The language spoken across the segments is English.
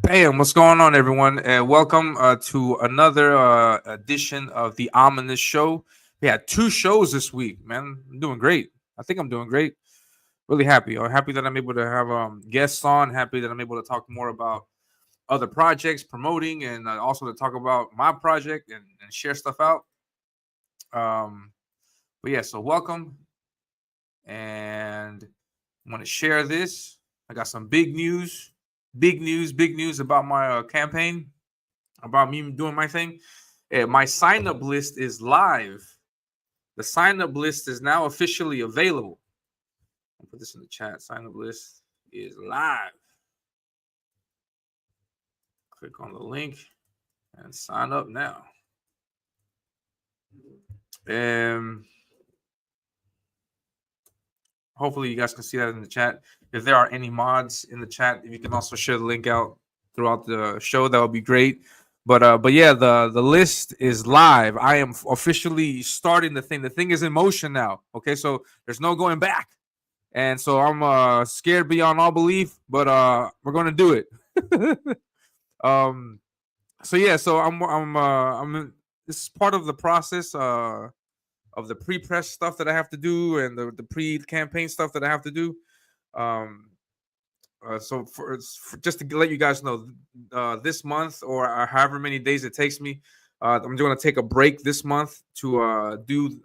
Bam, what's going on, everyone? And welcome to another edition of the Ominus show. We had two shows this week, man. I'm doing great. I think I'm doing great. Really happy. I'm happy that I'm able to have guests on. Happy that I'm able to talk more about other projects, promoting, and also to talk about my project and share stuff out. Um, but yeah, so welcome. And I'm going to share this. I got some big news about my campaign, about me doing my thing. My sign up list is live. The sign up list is now officially available. I'll put this in the chat. Sign up list is live. Click on the link and sign up now. Hopefully you guys can see that in the chat. If there are any mods in the chat, if you can also share the link out throughout the show, that would be great. But yeah, the list is live. I am officially starting the thing. The thing is in motion now. Okay, so there's no going back. And so I'm scared beyond all belief, but we're gonna do it. So yeah, so I'm this is part of the process of the pre-press stuff that I have to do and the pre-campaign stuff that I have to do. So for just to let you guys know, this month or however many days it takes me, I'm going to take a break this month to do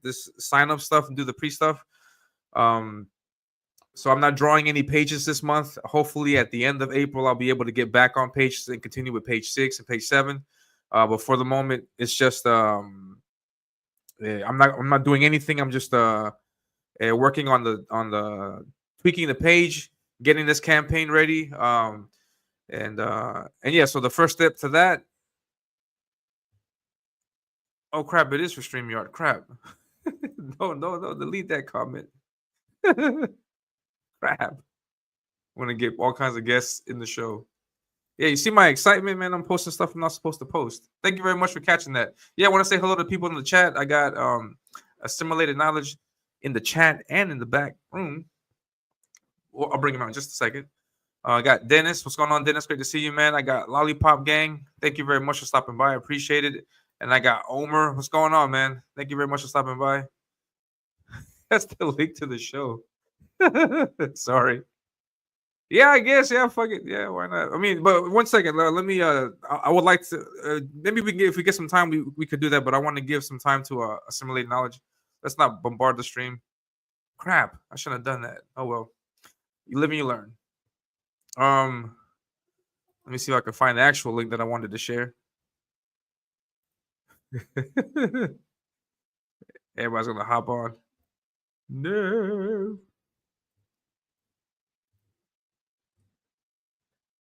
this sign-up stuff and do the pre-stuff. So I'm not drawing any pages this month. Hopefully at the end of April, I'll be able to get back on pages and continue with page 6 and page 7. But for the moment, it's just I'm not doing anything. I'm just working on the tweaking the page, getting this campaign ready. And yeah, so the first step to that. Oh crap! It is for StreamYard. Crap. No, delete that comment. Crap. I'm gonna get all kinds of guests in the show. Yeah, you see my excitement, man. I'm posting stuff I'm not supposed to post. Thank you very much for catching that. Yeah, I want to say hello to people in the chat. I got Assimilated Knowledge in the chat and in the back room. Well, I'll bring him out in just a second. I got Dennis. What's going on, Dennis? Great to see you, man. I got Lollipop Gang. Thank you very much for stopping by. I appreciate it. And I got Omer. What's going on, man? Thank you very much for stopping by. That's the link to the show. Sorry. Yeah, I guess. Yeah, fuck it. Yeah, why not? I mean, but 1 second. Let me. I would like to. Maybe we can if we get some time, we could do that. But I want to give some time to assimilate knowledge. Let's not bombard the stream. Crap! I shouldn't have done that. Oh well. You live and you learn. Let me see if I can find the actual link that I wanted to share. Everybody's gonna hop on. No.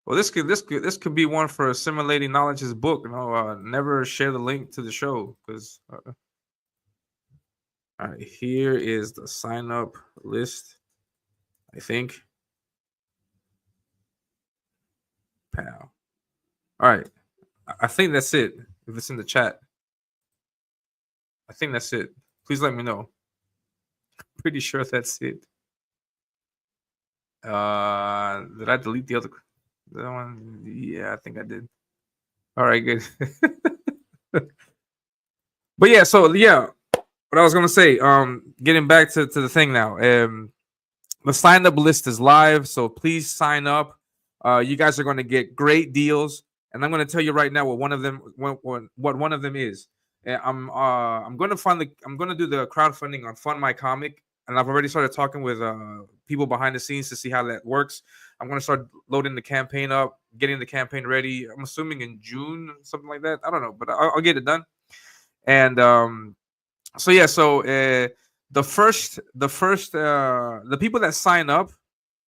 Well, this could be one for Assimilating Knowledge's book. You know, never share the link to the show because. All right, here is the sign up list. I think. Pow. All right, I think that's it. If it's in the chat, I think that's it. Please let me know. Pretty sure that's it. Did I delete the other? That one? Yeah, I think I did. All right, good. But yeah, so yeah, what I was gonna say, getting back to the thing now. The sign up list is live, so please sign up. You guys are going to get great deals, and I'm going to tell you right now what one of them is. I'm going to do the crowdfunding on Fund My Comic, and I've already started talking with people behind the scenes to see how that works. I'm going to start loading the campaign up, getting the campaign ready. I'm assuming in June, something like that. I don't know, but I'll get it done. And so yeah, so the people that sign up,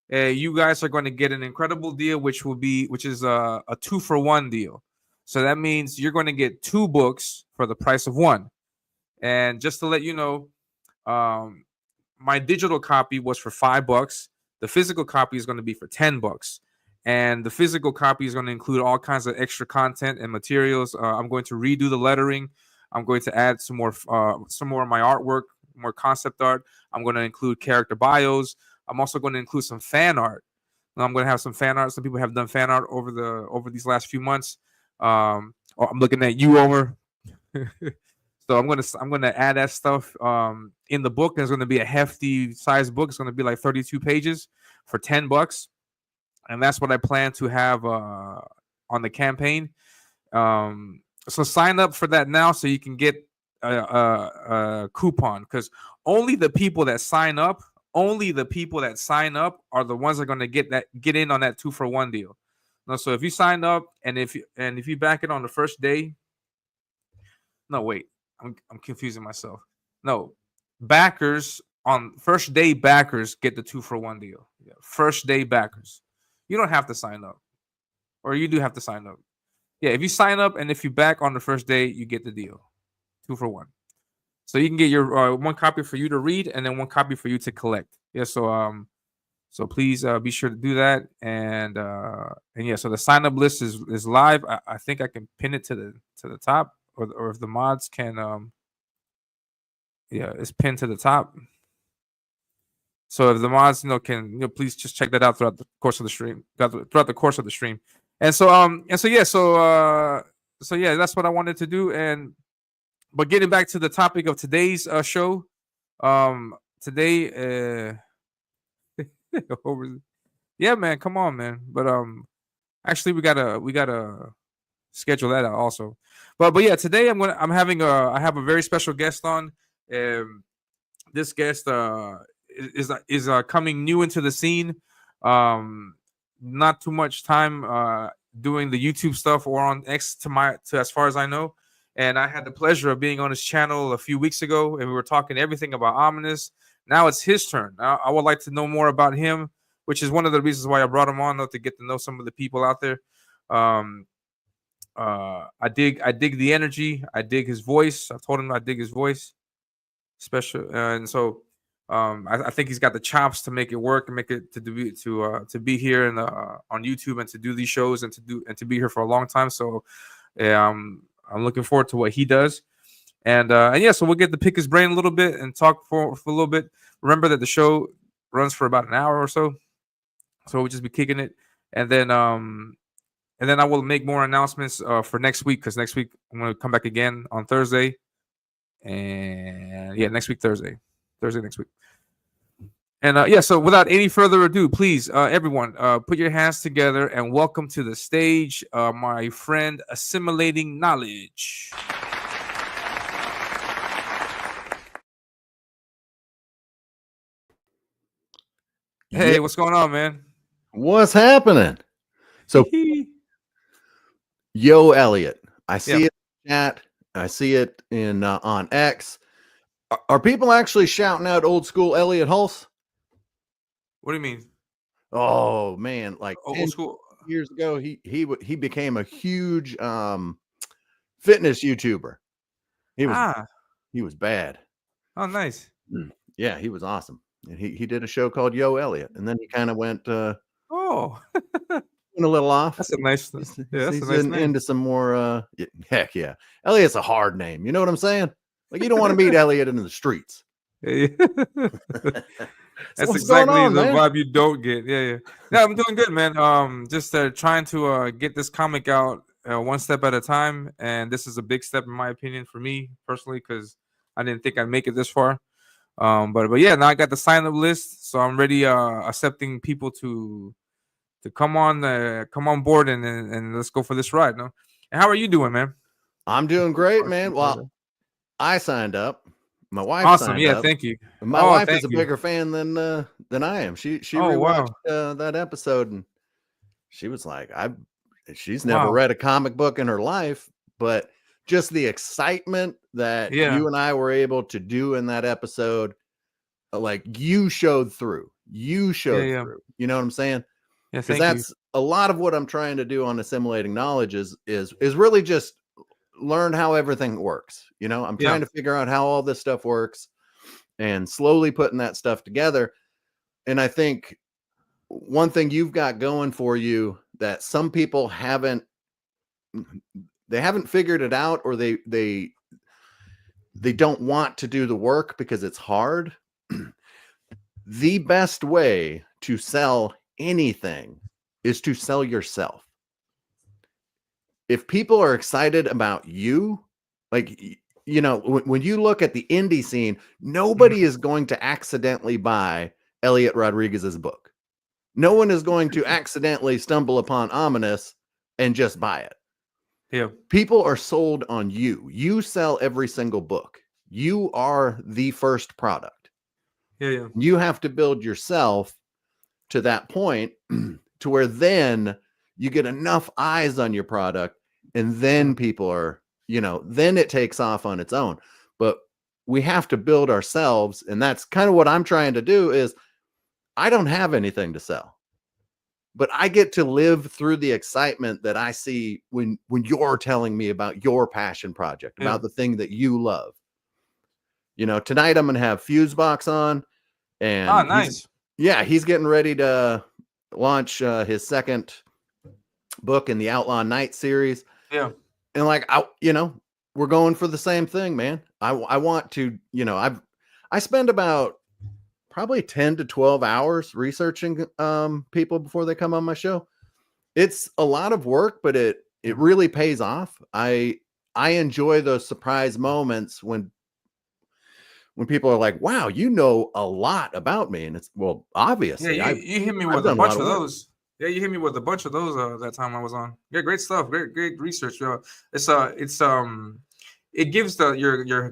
you guys are going to get an incredible deal, which is a 2-for-1 deal. So that means you're going to get 2 books for the price of 1. And just to let you know, my digital copy was for $5. The physical copy is going to be for $10. And the physical copy is going to include all kinds of extra content and materials. I'm going to redo the lettering. I'm going to add some more of my artwork, more concept art. I'm going to include character bios. I'm also going to include some fan art. I'm going to have some fan art. Some people have done fan art over these last few months. I'm looking at you over. So I'm gonna add that stuff in the book. There's gonna be a hefty size book. It's gonna be like 32 pages for $10, and that's what I plan to have on the campaign. So sign up for that now so you can get a coupon, because only the people that sign up are the ones that are gonna get in on that 2-for-1 deal. No, so if you sign up and if you back it on the first day, no wait. I'm confusing myself. No, backers on first day backers get the 2-for-1 deal. Yeah, first day backers. You don't have to sign up, or you do have to sign up. Yeah, if you sign up and if you back on the first day, you get the deal, 2-for-1. So you can get your one copy for you to read and then one copy for you to collect. Yeah, so please be sure to do that, and yeah, so the sign up list is live. I think I can pin it to the top. Or if the mods can, yeah, it's pinned to the top. So if the mods, can, please just check that out throughout the course of the stream. Throughout the course of the stream, and so yeah, that's what I wanted to do. But getting back to the topic of today's show, today, yeah, man, come on, man. But actually, we gotta schedule that out also. But yeah, today I have a very special guest on. This guest is coming new into the scene. Not too much time doing the YouTube stuff or on X to as far as I know. And I had the pleasure of being on his channel a few weeks ago, and we were talking everything about Ominus. Now it's his turn. I would like to know more about him, which is one of the reasons why I brought him on, though, to get to know some of the people out there. I dig the energy. I dig his voice. I told him I dig his voice, special, and so I think he's got the chops to make it work and make it to be here and on YouTube and to do these shows and to be here for a long time. So I'm looking forward to what he does, and yeah, so we'll get to pick his brain a little bit and talk for a little bit. Remember that the show runs for about an hour or so we'll just be kicking it, and then I will make more announcements for next week, because next week I'm going to come back again on Thursday. And yeah, next week, Thursday next week. And yeah, so without any further ado, please, everyone, put your hands together and welcome to the stage my friend Assimilating Knowledge. Hey, what's going on, man? What's happening? So, Yo, Elliot, I see it in chat. I see it in on X. Are people actually shouting out old school Elliot Hulse? What do you mean? Oh man, like old school years ago, he became a huge fitness YouTuber. He was bad. Oh, nice. Yeah, he was awesome. And he did a show called Yo, Elliot, and then he kind of went oh. a little off. That's a nice. Yeah, that's he's a nice name. Into some more. Heck yeah, Elliot's a hard name. You know what I'm saying? Like, you don't want to meet Elliot in the streets. Yeah. That's exactly the vibe you don't get. Yeah. I'm doing good, man. Just trying to get this comic out one step at a time, and this is a big step in my opinion for me personally, because I didn't think I'd make it this far. But yeah, now I got the sign up list, so I'm ready accepting people to come on board and let's go for this ride. No, and how are you doing, man? I'm doing great, man. Well, I signed up. My wife awesome. Signed yeah, up. thank you. My wife is a bigger fan than I am. She rewatched that episode, and she was like, she's never read a comic book in her life, but just the excitement that you and I were able to do in that episode, like, you showed through. You showed through. You know what I'm saying? Yeah, because that's a lot of what I'm trying to do on Assimilating Knowledge is really just learn how everything works. You know, I'm trying to figure out how all this stuff works and slowly putting that stuff together. And I think one thing you've got going for you that some people haven't figured it out, or they don't want to do the work because it's hard. The best way to sell anything is to sell yourself. If people are excited about you, like, you know, when you look at the indie scene, nobody is going to accidentally buy Elliot Rodriguez's book. No one is going to accidentally stumble upon Ominus and just buy it. Yeah. People are sold on you. You sell every single book. You are the first product. Yeah. You have to build yourself to that point to where then you get enough eyes on your product, and then people are, you know, then it takes off on its own. But we have to build ourselves, and that's kind of what I'm trying to do. Is I don't have anything to sell, but I get to live through the excitement that I see when you're telling me about your passion project, about the thing that you love. You know, tonight I'm going to have Fusebox on, and nice. He's getting ready to launch his second book in the Outlaw Knight series. Yeah. And like, we're going for the same thing, man. I want to, you know, I spend about probably 10 to 12 hours researching people before they come on my show. It's a lot of work, but it really pays off. I enjoy those surprise moments when people are like, wow, you know a lot about me. And it's, well, obviously. Yeah, you hit me with a bunch of those. Yeah, you hit me with a bunch of those that time I was on. Yeah, great stuff. Great research. It gives your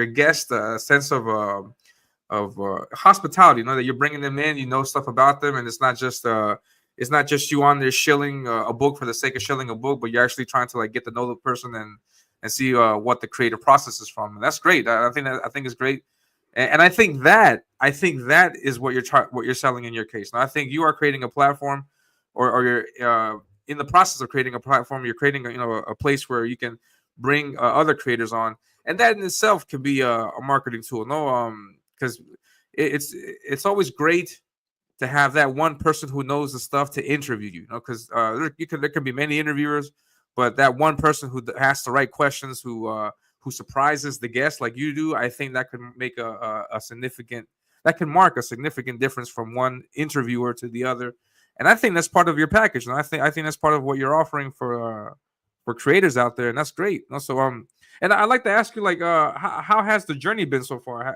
guest a sense of hospitality. You know, that you're bringing them in. You know stuff about them, and it's not just you on there shilling a book for the sake of shilling a book, but you're actually trying to like get to know the person and see what the creative process is from. And that's great. I think it's great. And I think that is what you're selling in your case. Now, I think you are creating a platform, or you're in the process of creating a platform. You're creating a place where you can bring other creators on, and that in itself can be a marketing tool. No, because it's always great to have that one person who knows the stuff to interview you. Because there can be many interviewers, but that one person who asks the right questions, who surprises the guest like you do, I think that could make mark a significant difference from one interviewer to the other. And I think that's part of your package. And I think that's part of what you're offering for creators out there, and that's great. So and I'd like to ask you, like, how has the journey been so far?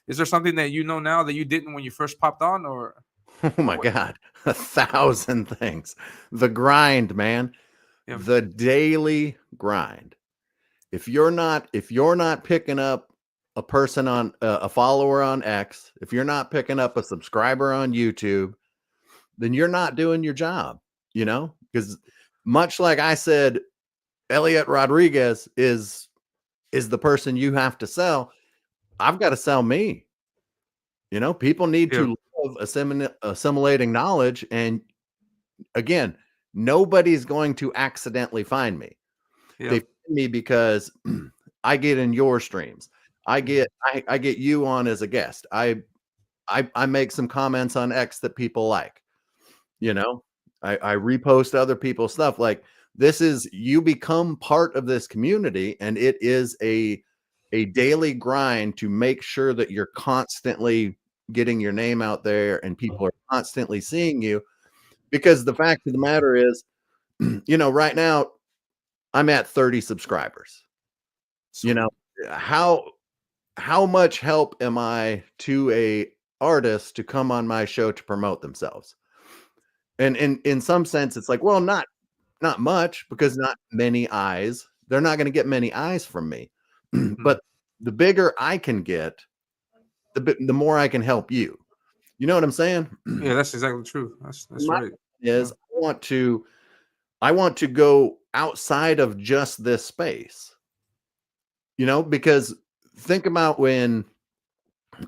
Is there something that you know now that you didn't when you first popped on, or? Oh my God, 1,000 things. The grind, man. Yeah. The daily grind. If you're not picking up a person on a follower on X, if you're not picking up a subscriber on YouTube, then you're not doing your job, you know? Because much like I said, Elliot Rodriguez is the person you have to sell. I've got to sell me. You know, people need to love assimilating knowledge. And again, nobody's going to accidentally find me. They find me because I get in your streams. I get you on as a guest. I make some comments on X that people like. You know, I repost other people's stuff. Like, this is, you become part of this community, and it is a daily grind to make sure that you're constantly getting your name out there and people are constantly seeing you. Because the fact of the matter is, you know, right now I'm at 30 subscribers. You know, how much help am I to a artist to come on my show to promote themselves? And in some sense, it's like, well, not much, because not many eyes. They're not going to get many eyes from me. But the bigger I can get, the more I can help you. You know what I'm saying? Yeah, that's exactly true. That's right. I want to go outside of just this space. You know, because think about when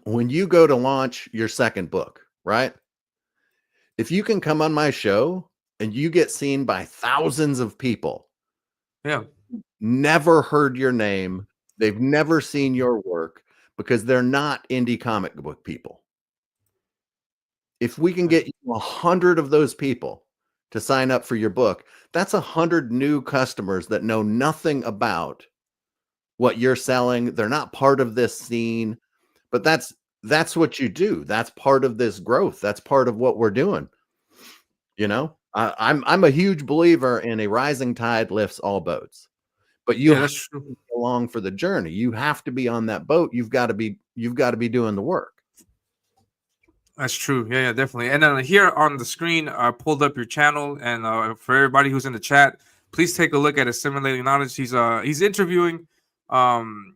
you go to launch your second book, right? If you can come on my show and you get seen by thousands of people, never heard your name, they've never seen your work, because they're not indie comic book people. If we can get you 100 of those people to sign up for your book, that's 100 new customers that know nothing about what you're selling. They're not part of this scene, but that's that's what you do. That's part of this growth. That's part of what we're doing. You know, I'm a huge believer in a rising tide lifts all boats, but you have that's to true. be along for the journey. You have to be on that boat. You've got to be doing the work. That's true. Yeah, definitely. And then here on the screen, I pulled up your channel, and for everybody who's in the chat, please take a look at Assimilated Knowledge. He's interviewing, and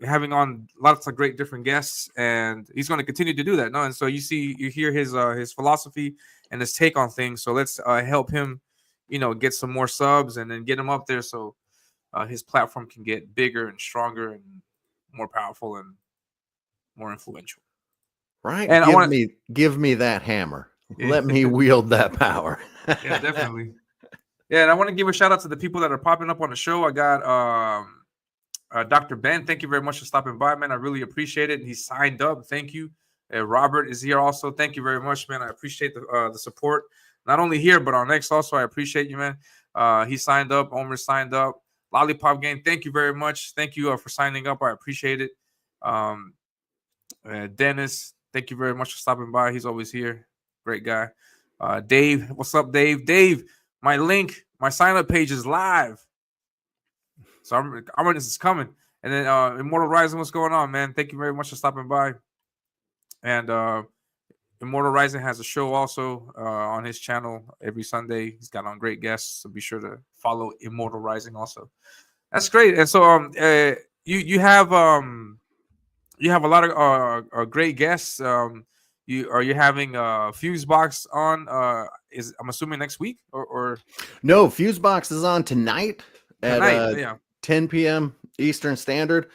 having on lots of great different guests, and he's going to continue to do that. No, and so you hear his philosophy and his take on things. So let's help him, get some more subs and then get him up there so his platform can get bigger and stronger and more powerful and more influential. Right. And give me that hammer. Yeah. Let me wield that power. Yeah, definitely. Yeah, and I want to give a shout out to the people that are popping up on the show. I got Dr. Ben. Thank you very much for stopping by, man. I really appreciate it. He signed up. Thank you. Robert is here also. Thank you very much, man. I appreciate the support. Not only here, but on X also. I appreciate you, man. He signed up. Omer signed up. Lollipop Gang, thank you very much. Thank you for signing up. I appreciate it. Dennis, thank you very much for stopping by. He's always here. Great guy. Dave, what's up, Dave? Dave, my sign up page is live. So I'm this is coming. And then Immortal Rising, what's going on, man? Thank you very much for stopping by. And Immortal Rising has a show also on his channel every Sunday. He's got on great guests, so be sure to follow Immortal Rising also. That's great. And so you have a lot of great guests. You having Fusebox on? I'm assuming next week or no? Fusebox is on tonight at 10 p.m. Eastern Standard.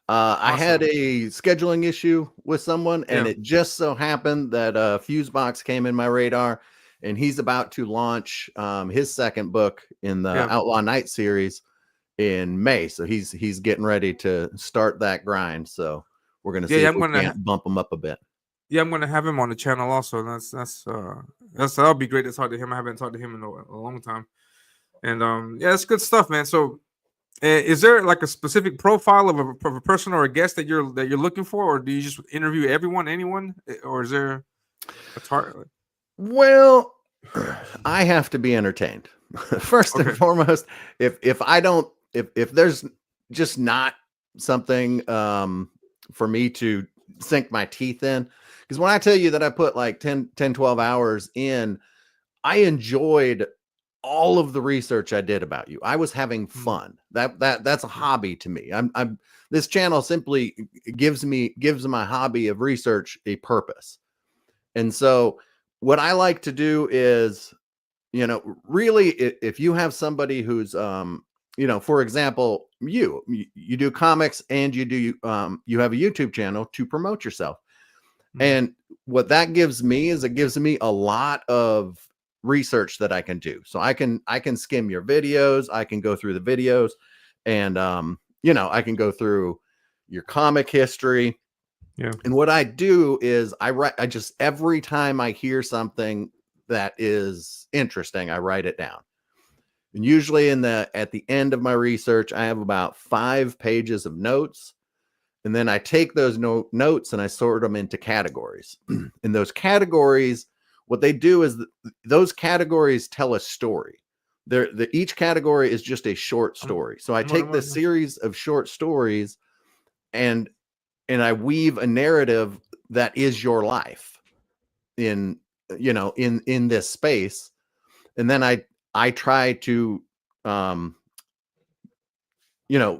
Awesome. I had a scheduling issue with someone, and it just so happened that Fusebox came in my radar, and he's about to launch his second book in the Outlaw Knight series in May. So he's getting ready to start that grind. So we're gonna see if we can't bump him up a bit. Yeah, I'm gonna have him on the channel also. That'll be great to talk to him. I haven't talked to him in a long time, and it's good stuff, man. So. Is there like a specific profile of a person or a guest that you're looking for, or do you just interview anyone, or is there a target? Well, I have to be entertained first and foremost. If there's just not something for me to sink my teeth in, because when I tell you that I put like 10, 12 hours in, I enjoyed all of the research I did about you. I was having fun. That's a hobby to me. I'm this channel simply gives my hobby of research a purpose. And so what I like to do is, really, if you have somebody who's, for example, you do comics and you have a YouTube channel to promote yourself. And what that gives me is it gives me a lot of research that I can do. So I can skim your videos. I can go through the videos and, I can go through your comic history. Yeah. And what I do is I just, every time I hear something that is interesting, I write it down. And usually at the end of my research, I have about 5 pages of notes. And then I take those notes and I sort them into categories. And those categories, what they do is those categories tell a story. Each category is just a short story. So I take this series of short stories and I weave a narrative that is your life in this space. And then I try to,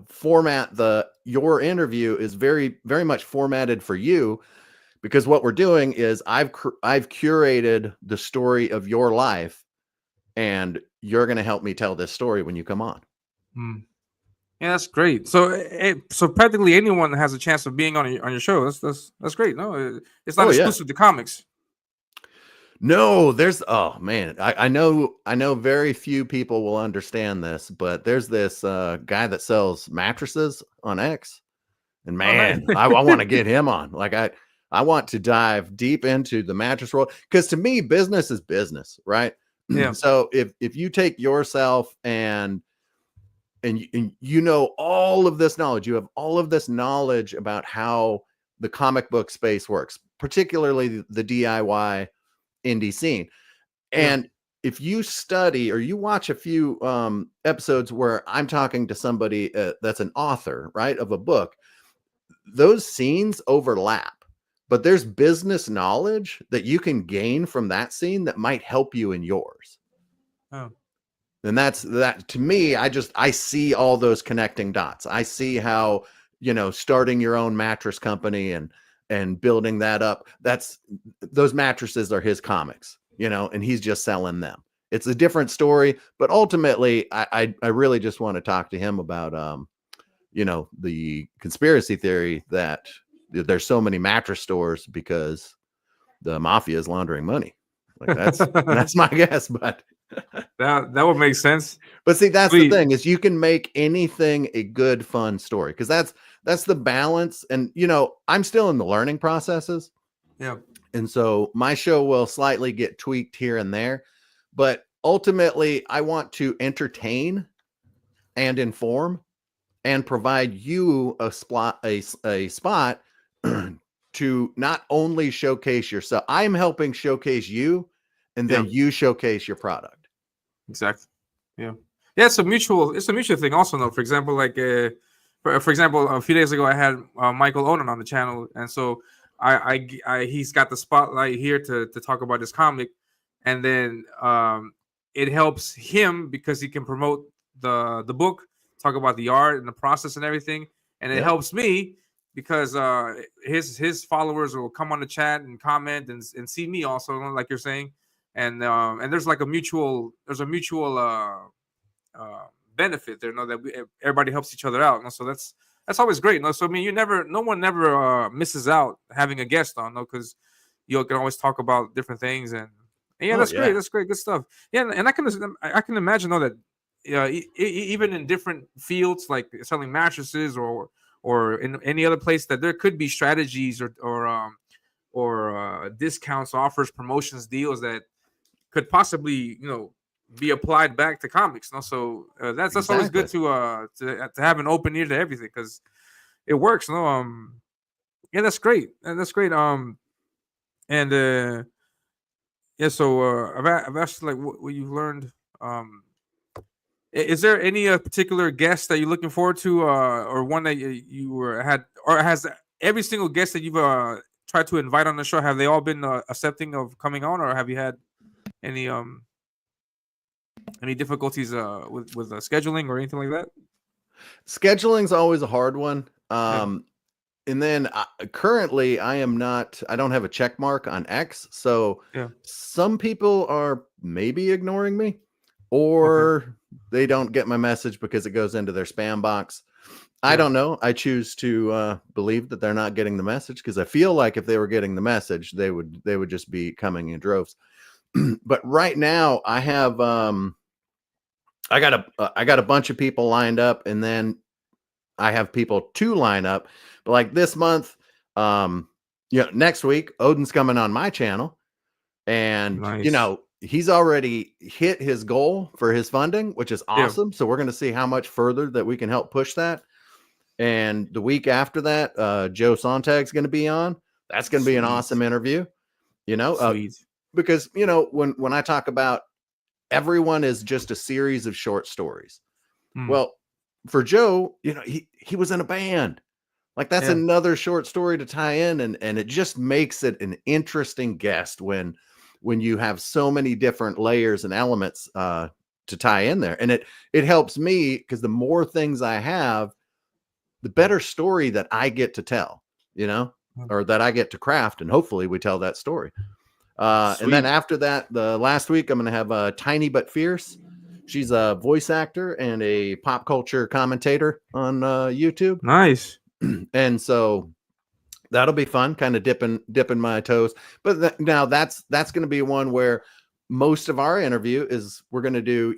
format your interview is very, very much formatted for you. Because what we're doing is I've curated the story of your life, and you're going to help me tell this story when you come on. Yeah, that's great. So practically anyone has a chance of being on your show. That's great. No, it's not exclusive to comics. No, I know very few people will understand this, but there's this guy that sells mattresses on X, and man, I want to get him on. Like I want to dive deep into the mattress world, because to me, business is business, right? Yeah. So if you take yourself and all of this knowledge, you have all of this knowledge about how the comic book space works, particularly the DIY indie scene. And if you study or you watch a few episodes where I'm talking to somebody that's an author, right, of a book, those scenes overlap, but there's business knowledge that you can gain from that scene that might help you in yours. Oh. And that's that to me. I see all those connecting dots. I see how, starting your own mattress company and building that up. Those mattresses are his comics, and he's just selling them. It's a different story, but ultimately I really just want to talk to him about, the conspiracy theory that there's so many mattress stores because the mafia is laundering money. Like that's my guess, but that would make sense. But see, that's the thing, is you can make anything a good, fun story, because that's the balance. And I'm still in the learning processes. Yeah. And so my show will slightly get tweaked here and there, but ultimately I want to entertain and inform and provide you a spot to not only showcase yourself. I'm helping showcase you, and then you showcase your product. Exactly. Yeah. It's a mutual thing also, though. For example, like for example, a few days ago I had Michael Onan on the channel, and so he's got the spotlight here to talk about his comic, and then it helps him because he can promote the book, talk about the art and the process and everything, and it helps me because his followers will come on the chat and comment and see me also, like you're saying, and there's like a mutual benefit there, that everybody helps each other out, so that's always great, so I mean, no one never misses out having a guest on, because you can always talk about different things, and that's great, good stuff. And I can imagine though that even in different fields like selling mattresses or in any other place, that there could be strategies or discounts, offers, promotions, deals that could possibly be applied back to comics. So that's Exactly. always good to have an open ear to everything, because it works. That's great. So I've asked like what you've learned. Is there any particular guest that you're looking forward to, or one that had, or has every single guest that you've tried to invite on the show, have they all been accepting of coming on, or have you had any difficulties with scheduling or anything like that? Scheduling's always a hard one. And then currently I don't have a check mark on X. So some people are maybe ignoring me, or they don't get my message because it goes into their spam box. I don't know. I choose to believe that they're not getting the message, because I feel like if they were getting the message, they would just be coming in droves. But right now I have I got a bunch of people lined up, and then I have people to line up. But like this month, next week, Odin's coming on my channel, and nice. He's already hit his goal for his funding, which is awesome. So we're going to see how much further that we can help push that. And the week after that, Joe Sontag's going to be on. That's going to be an awesome interview, because when I talk about everyone is just a series of short stories. Well, for Joe, he was in a band. Like that's another short story to tie in, and it just makes it an interesting guest when you have so many different layers and elements to tie in there. And it helps me, because the more things I have, the better story that I get to tell, or that I get to craft, and hopefully we tell that story. And then after that, the last week, I'm going to have Tiny But Fierce. She's a voice actor and a pop culture commentator on YouTube. Nice. And so that'll be fun, kind of dipping my toes. But now that's going to be one where most of our interview is we're going to do,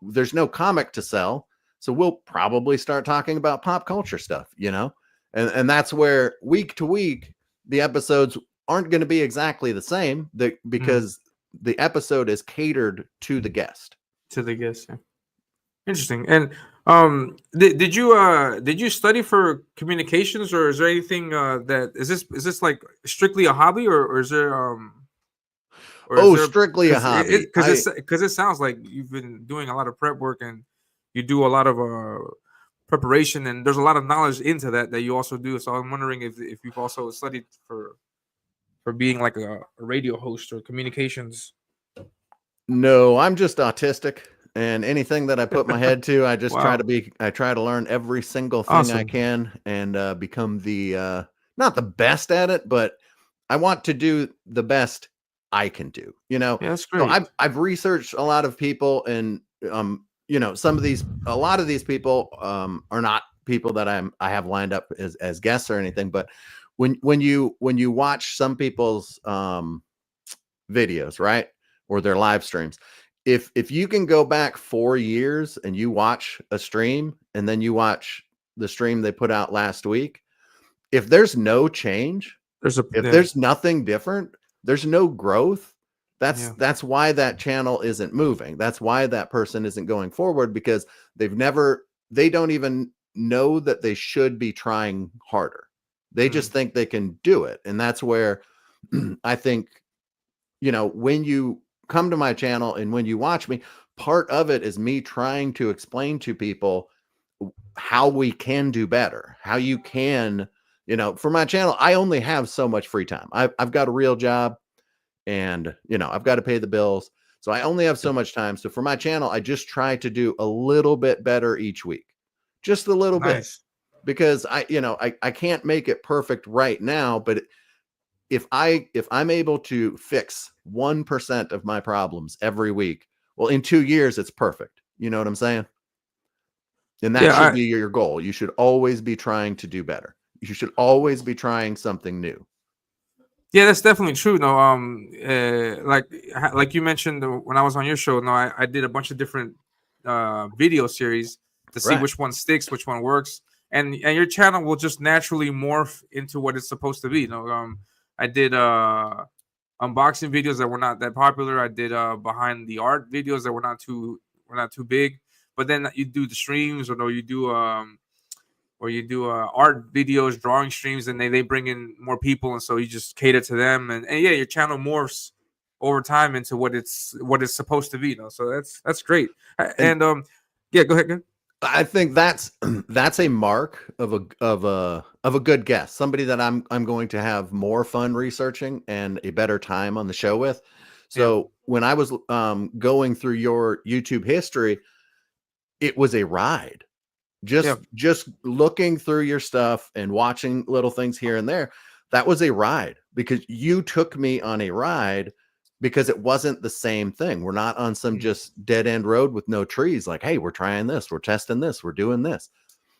there's no comic to sell. So we'll probably start talking about pop culture stuff, and that's where week to week, the episodes aren't going to be exactly the same, because the episode is catered to the guest. Yeah. Interesting. And Did you study for communications, or is there anything that is this like strictly a hobby, or is there or is Oh, there strictly a hobby. because it sounds like you've been doing a lot of prep work and you do a lot of preparation, and there's a lot of knowledge into that you also do. So I'm wondering if you've also studied for being like a radio host or communications. No, I'm just autistic, and anything that I put my head to, I just Wow. I try to learn every single thing I Awesome. can and become the not the best at it, but I want to do the best I can do, you know. Yeah, that's So great. I've researched a lot of people, and you know, a lot of these people are not people that I have lined up as guests or anything, but when you watch some people's videos, right? Or their live streams. If you can go back 4 years and you watch a stream and then you watch the stream they put out last week, if there's no change, if Yeah, there's nothing different, there's no growth. yeah. That's why that channel isn't moving. That's why that person isn't going forward, because they don't even know that they should be trying harder. They just think they can do it. And that's where I think, you know, when you come to my channel and when you watch me, part of it is me trying to explain to people how we can do better, how you can, you know, for my channel, I only have so much free time. I've got a real job, and, you know, I've got to pay the bills. So I only have so much time. So for my channel, I just try to do a little bit better each week, just a little bit, Nice. because I can't make it perfect right now, but if I'm able to fix 1% of my problems every week, well, in 2 years it's perfect. You know what I'm saying? And that should Yeah, be your goal. You should always be trying to do better. You should always be trying something new. yeah, that's definitely true. No, like you mentioned when I was on your show. No, I did a bunch of different video series to see Right. which one sticks, which one works, and your channel will just naturally morph into what it's supposed to be. You know, I did unboxing videos that were not that popular. I did behind the art videos that were not too big. But then you do the streams, or no, you do art videos, drawing streams, and they bring in more people, and so you just cater to them, and yeah, your channel morphs over time into what it's supposed to be. You know, so that's great. And And yeah, go ahead. Go ahead. I think that's that's a mark of a good guest, somebody that I'm going to have more fun researching and a better time on the show with. Yeah, So when I was going through your YouTube history, it was a ride. yeah. Just looking through your stuff and watching little things here and there, that was a ride, because you took me on a ride, because it wasn't the same thing. We're not on some Mm, just dead end road with no trees. Like, hey, we're trying this, we're testing this, we're doing this.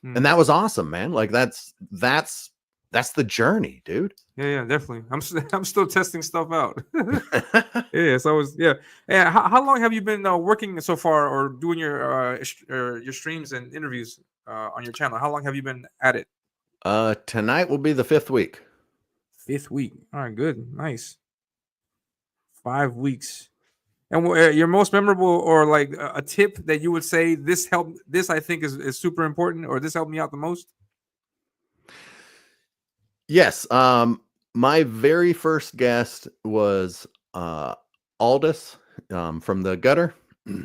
And mm. that was awesome, man. Like that's the journey, dude. Yeah, definitely. I'm still testing stuff out. Yeah, so yeah. And how long have you been working so far, or doing your streams and interviews on your channel? How long have you been at it? Tonight will be the 5th week. 5th week. All right, good, nice. 5 weeks. And your most memorable, or like a tip that you would say this helped, this I think is super important, or this helped me out the most? Yes. My very first guest was Aldous from the gutter.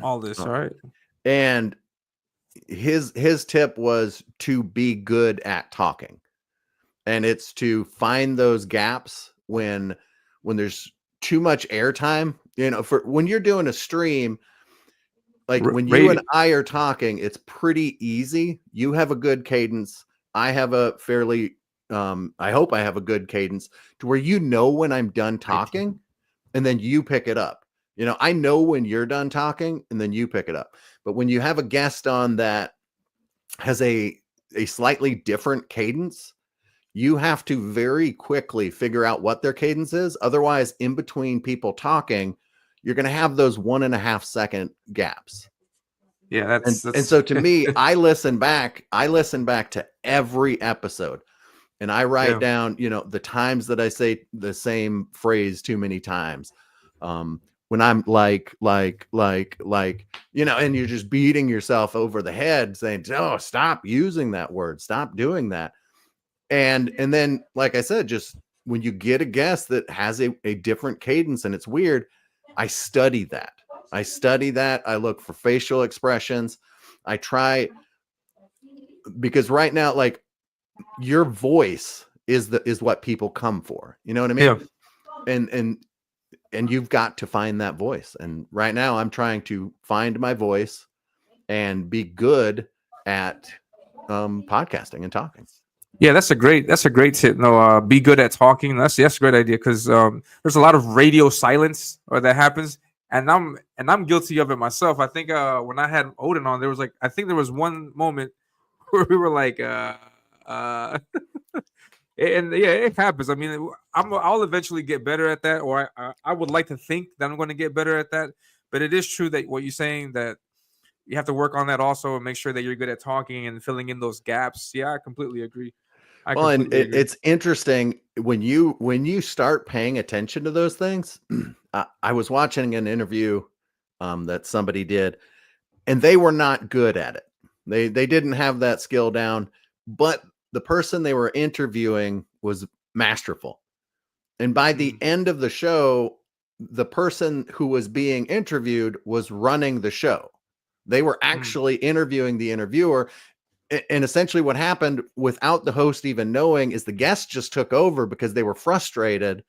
All this, Uh, all right. and his tip was to be good at talking. And it's to find those gaps when there's too much airtime. You know, for when you're doing a stream, like when you and Rated. I are talking, it's pretty easy. You have a good cadence. I have a fairly I hope I have a good cadence, to where you know when I'm done talking, and then you pick it up. You know, I know when you're done talking and then you pick it up. But when you have a guest on that has a slightly different cadence, you have to very quickly figure out what their cadence is. Otherwise, in between people talking, you're going to have those 1.5 second gaps. Yeah, And that's so to me, I listen back to every episode, and I write yeah. down, you know, the times that I say the same phrase too many times. when I'm like, you know, and you're just beating yourself over the head saying, oh, stop using that word, stop doing that. And then, like I said, just when you get a guest that has a different cadence and it's weird, I study that. I look for facial expressions. I try, because right now, like, your voice is what people come for. You know what I mean? Yeah. And you've got to find that voice. And right now I'm trying to find my voice and be good at podcasting and talking. Yeah, that's a great tip. No, be good at talking. That's a great idea, because there's a lot of radio silence that happens, and I'm guilty of it myself. I think when I had Odin on, there was one moment where we were like, and yeah, it happens. I mean, I'll eventually get better at that, or I would like to think that I'm going to get better at that. But it is true that what you're saying, that you have to work on that also and make sure that you're good at talking and filling in those gaps. Yeah, I completely agree. Well, and it's interesting when you start paying attention to those things. I was watching an interview that somebody did, and they were not good at it. They didn't have that skill down, but the person they were interviewing was masterful. And by the end of the show, the person who was being interviewed was running the show. They were actually interviewing the interviewer. And essentially what happened, without the host even knowing, is the guests just took over because they were frustrated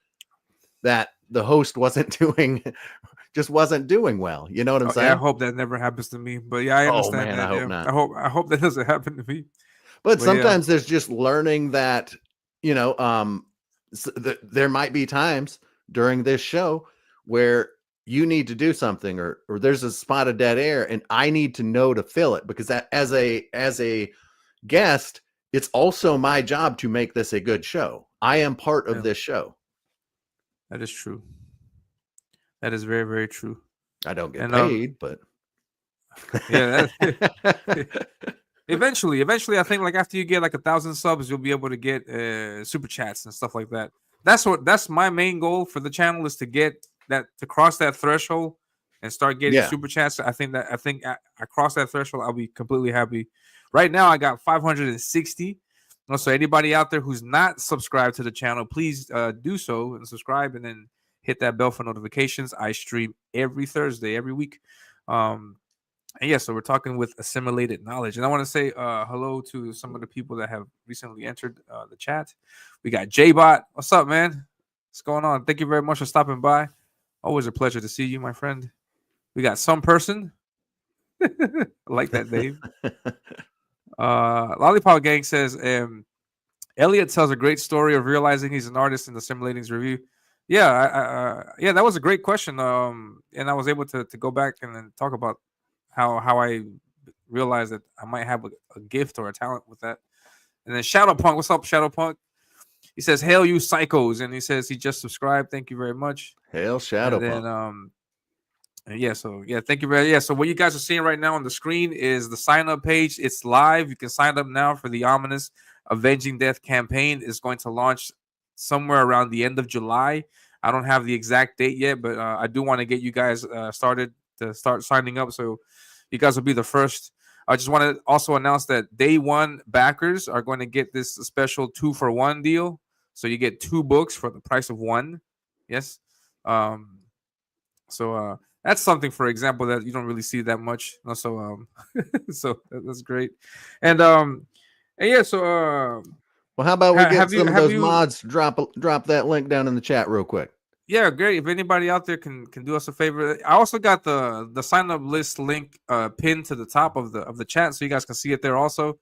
that the host wasn't doing well. You know what I'm saying? Yeah, I hope that never happens to me. But yeah, I understand that. I hope not. I hope that doesn't happen to me. But sometimes there's just learning that, you know, there might be times during this show where you need to do something, or there's a spot of dead air and I need to know to fill it, because that, as a guest, it's also my job to make this a good show. I am part of this show. That is true. That is very, very true. I don't get paid, but yeah. Eventually, I think, like, after you get like 1,000 subs, you'll be able to get super chats and stuff like that. That's my main goal for the channel, is to get that, to cross that threshold and start getting super chats. I think I cross that threshold, I'll be completely happy. Right now I got 560. So anybody out there who's not subscribed to the channel, please do so and subscribe, and then hit that bell for notifications. I stream every Thursday, every week. And yeah, so we're talking with Assimilated Knowledge. And I want to say hello to some of the people that have recently entered the chat. We got J-Bot. What's up, man? What's going on? Thank you very much for stopping by. Always a pleasure to see you, my friend. We got Some Person. I like that name. Lollipop Gang says, Elliot tells a great story of realizing he's an artist in the Assimilating's review. Yeah, yeah, that was a great question. And I was able to go back and then talk about how I realized that I might have a gift or a talent with that. And then Shadow Punk, what's up, Shadow Punk? He says, "Hail you psychos," and he says he just subscribed. Thank you very much. Hail Shadow Punk. Thank you very So what you guys are seeing right now on the screen is the sign up page. It's live. You can sign up now for the Ominus Avenging Death campaign. Is going to launch somewhere around the end of July. I don't have the exact date yet, but I do want to get you guys started to start signing up, so you guys will be the first. I just want to also announce that day one backers are going to get this special 2-for-1 deal. So you get 2 books for the price of 1. Yes. So that's something, for example, that you don't really see that much. So so that's great. And yeah, so well, how about we get some of those mods drop that link down in the chat real quick? Yeah, great. If anybody out there can do us a favor, I also got the sign up list link pinned to the top of the chat, so you guys can see it there also.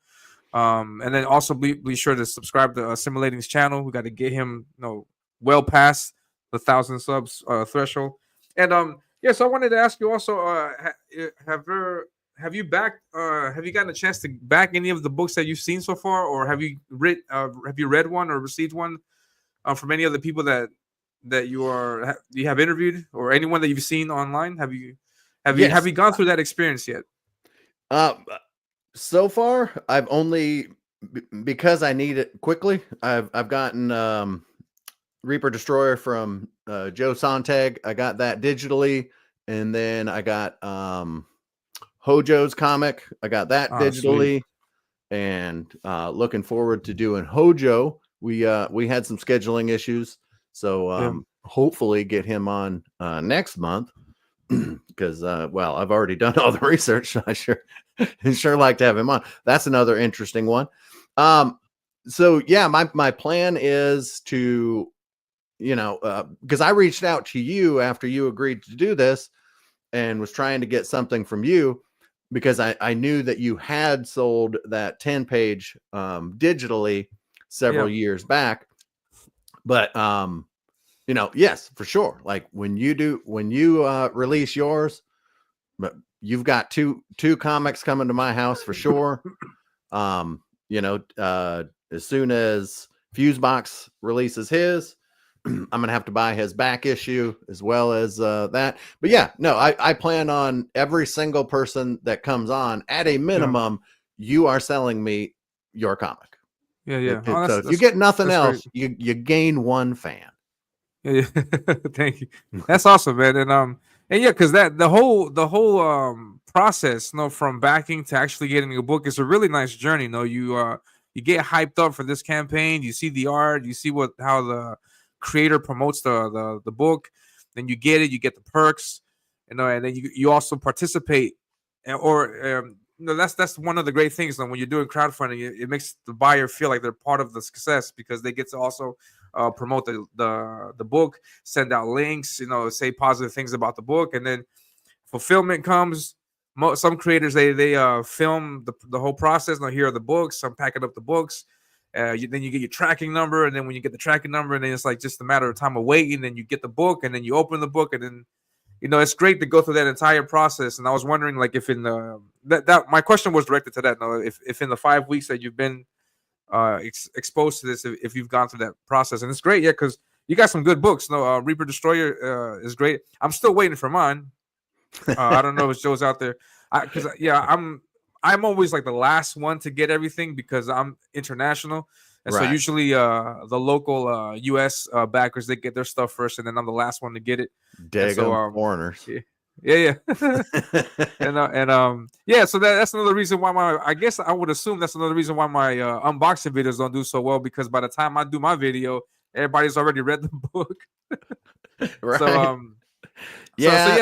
And then also be sure to subscribe to Assimilating's channel. We got to get him, well past the 1,000 subs threshold. And yeah, so I wanted to ask you also, have you gotten a chance to back any of the books that you've seen so far, or have you read one or received one from any of the people that you have interviewed, or anyone that you've seen online? Have you gone through that experience yet? So far, I've only, because I need it quickly, I've gotten Reaper Destroyer from Joe Sontag. I got that digitally, and then I got Hojo's comic. I got that digitally, and looking forward to doing Hojo. We had some scheduling issues, so hopefully get him on next month. Because well, I've already done all the research, so I sure like to have him on. That's another interesting one. So yeah, my plan is to, because I reached out to you after you agreed to do this and was trying to get something from you, because I knew that you had sold that 10-page digitally several years back. But yes, for sure. Like when you release yours, but you've got two comics coming to my house for sure. As soon as Fusebox releases his, I'm gonna have to buy his back issue as well as that. But yeah, no, I plan on every single person that comes on, at a minimum, you are selling me your comic. Yeah. So if you get nothing else, you gain one fan. Yeah. Thank you. That's awesome, man. And yeah, because the whole process, from backing to actually getting a book is a really nice journey. You get hyped up for this campaign. You see the art. You see how the creator promotes the book. Then you get it. You get the perks. And then you also participate. That's one of the great things. When you're doing crowdfunding, it makes the buyer feel like they're part of the success, because they get to also promote the book, send out links, say positive things about the book, and then fulfillment comes. Some creators they film the whole process. Now, here are the books. I'm packing up the books. Then you get your tracking number, and then when you get the tracking number, and then it's like just a matter of time of waiting. Then you get the book, and then you open the book, and then it's great to go through that entire process. And I was wondering, like, if in the that my question was directed to that. If in the 5 weeks that you've been exposed to this, if you've gone through that process. And it's great, because you got some good books. Reaper Destroyer is great. I'm still waiting for mine. I don't know if Joe's out there, because I'm always like the last one to get everything, because I'm international, and so usually the local US backers, they get their stuff first, and then I'm the last one to get it. Daggone foreigners. Yeah. So that's another reason why I guess I would assume that's another reason why my unboxing videos don't do so well, because by the time I do my video, everybody's already read the book. Right.